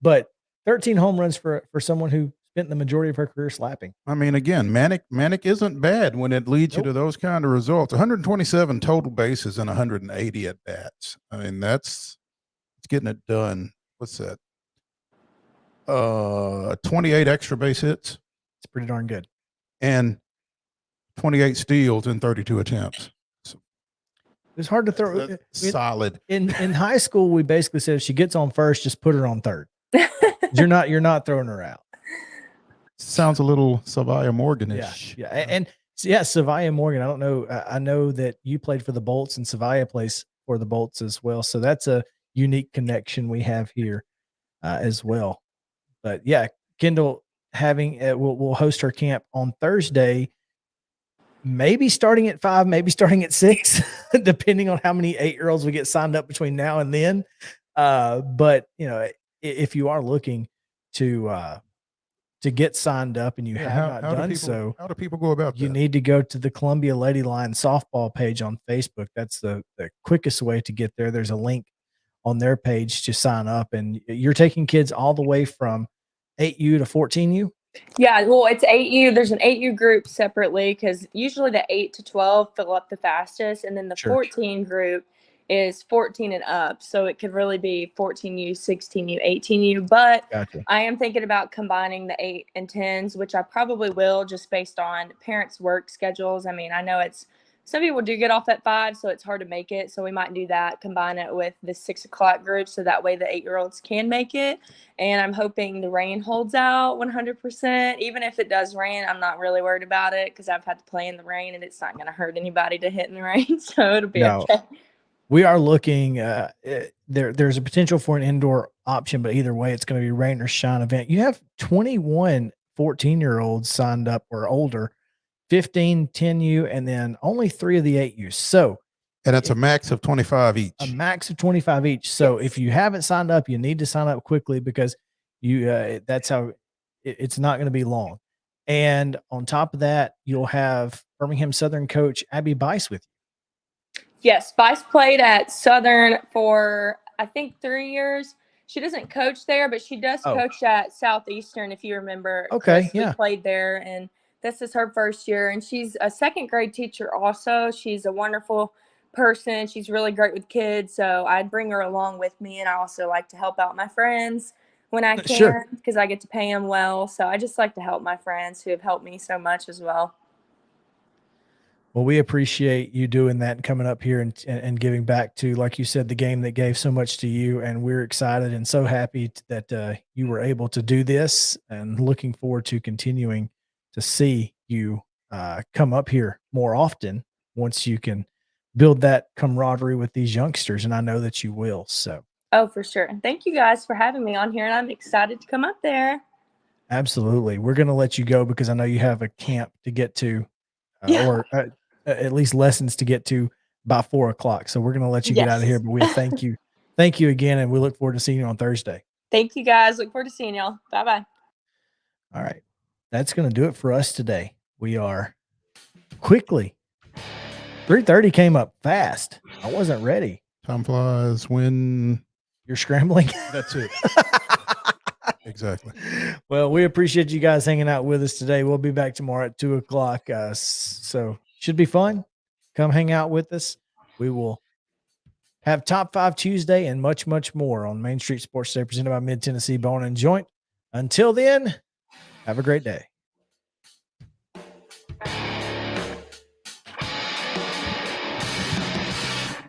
but 13 home runs for someone who spent the majority of her career slapping. Again, manic isn't bad when it leads you to those kind of results. 127 total bases and 180 at bats. It's getting it done. What's that? 28 extra base hits. It's pretty darn good. And 28 steals in 32 attempts. So it's hard to throw. Solid. In high school, we basically said if she gets on first, just put her on third. You're not throwing her out. Sounds a little Savia Morganish. Yeah. And Savia Morgan. I don't know. I know that you played for the Bolts and Savia plays for the Bolts as well. So that's a unique connection we have here as well. But yeah, Kendall we'll host her camp on Thursday. Maybe starting at 5, maybe starting at 6, depending on how many 8-year-olds we get signed up between now and then. But if you are looking to get signed up and you have not done so, how do people go about that? You need to go to the Columbia Lady Lion softball page on Facebook. That's the quickest way to get there. There's a link on their page to sign up, and you're taking kids all the way from 8U to 14U. Yeah, well, it's 8U. There's an 8U group separately because usually the 8 to 12 fill up the fastest, and then the 14 group is 14 and up. So it could really be 14U, 16U, 18U. But I am thinking about combining the 8 and 10s, which I probably will just based on parents' work schedules. I mean, I know some people do get off at 5, so it's hard to make it. So we might do that, combine it with the 6 o'clock group, so that way the 8-year-olds can make it. And I'm hoping the rain holds out 100%. Even if it does rain, I'm not really worried about it because I've had to play in the rain, and it's not going to hurt anybody to hit in the rain. So it'll be okay. We are looking. There's a potential for an indoor option, but either way, it's going to be rain or shine event. You have 21 14-year-olds signed up or older. 15 10U, and then only 3 of the 8U. So, and it's a max of 25 each. A max of 25 each. So if you haven't signed up, you need to sign up quickly because that's how it's not going to be long. And on top of that, you'll have Birmingham Southern coach Abby Bice with you. Yes, Bice played at Southern for I think 3 years. She doesn't coach there, but she does coach at Southeastern. If you remember, okay, Chris, played there, and this is her first year, and she's a second grade teacher also. She's a wonderful person. She's really great with kids, so I'd bring her along with me, and I also like to help out my friends when I can because I get to pay them well. So I just like to help my friends who have helped me so much as well. Well, we appreciate you doing that and coming up here and giving back to, like you said, the game that gave so much to you, and we're excited and so happy that you were able to do this and looking forward to continuing to see you come up here more often once you can build that camaraderie with these youngsters. And I know that you will. So. Oh, for sure. Thank you guys for having me on here. And I'm excited to come up there. Absolutely. We're going to let you go because I know you have a camp to get to or at least lessons to get to by 4 o'clock. So we're going to let you get out of here, but we thank you. Thank you again. And we look forward to seeing you on Thursday. Thank you guys. Look forward to seeing y'all. Bye-bye. All right. That's going to do it for us today. We are quickly. 3:30 came up fast. I wasn't ready. Time flies when you're scrambling. That's it. Exactly. Well, we appreciate you guys hanging out with us today. We'll be back tomorrow at 2 o'clock. So should be fun. Come hang out with us. We will have Top 5 Tuesday and much, much more on Main Street Sports Day presented by Mid Tennessee Bone and Joint. Until then, have a great day.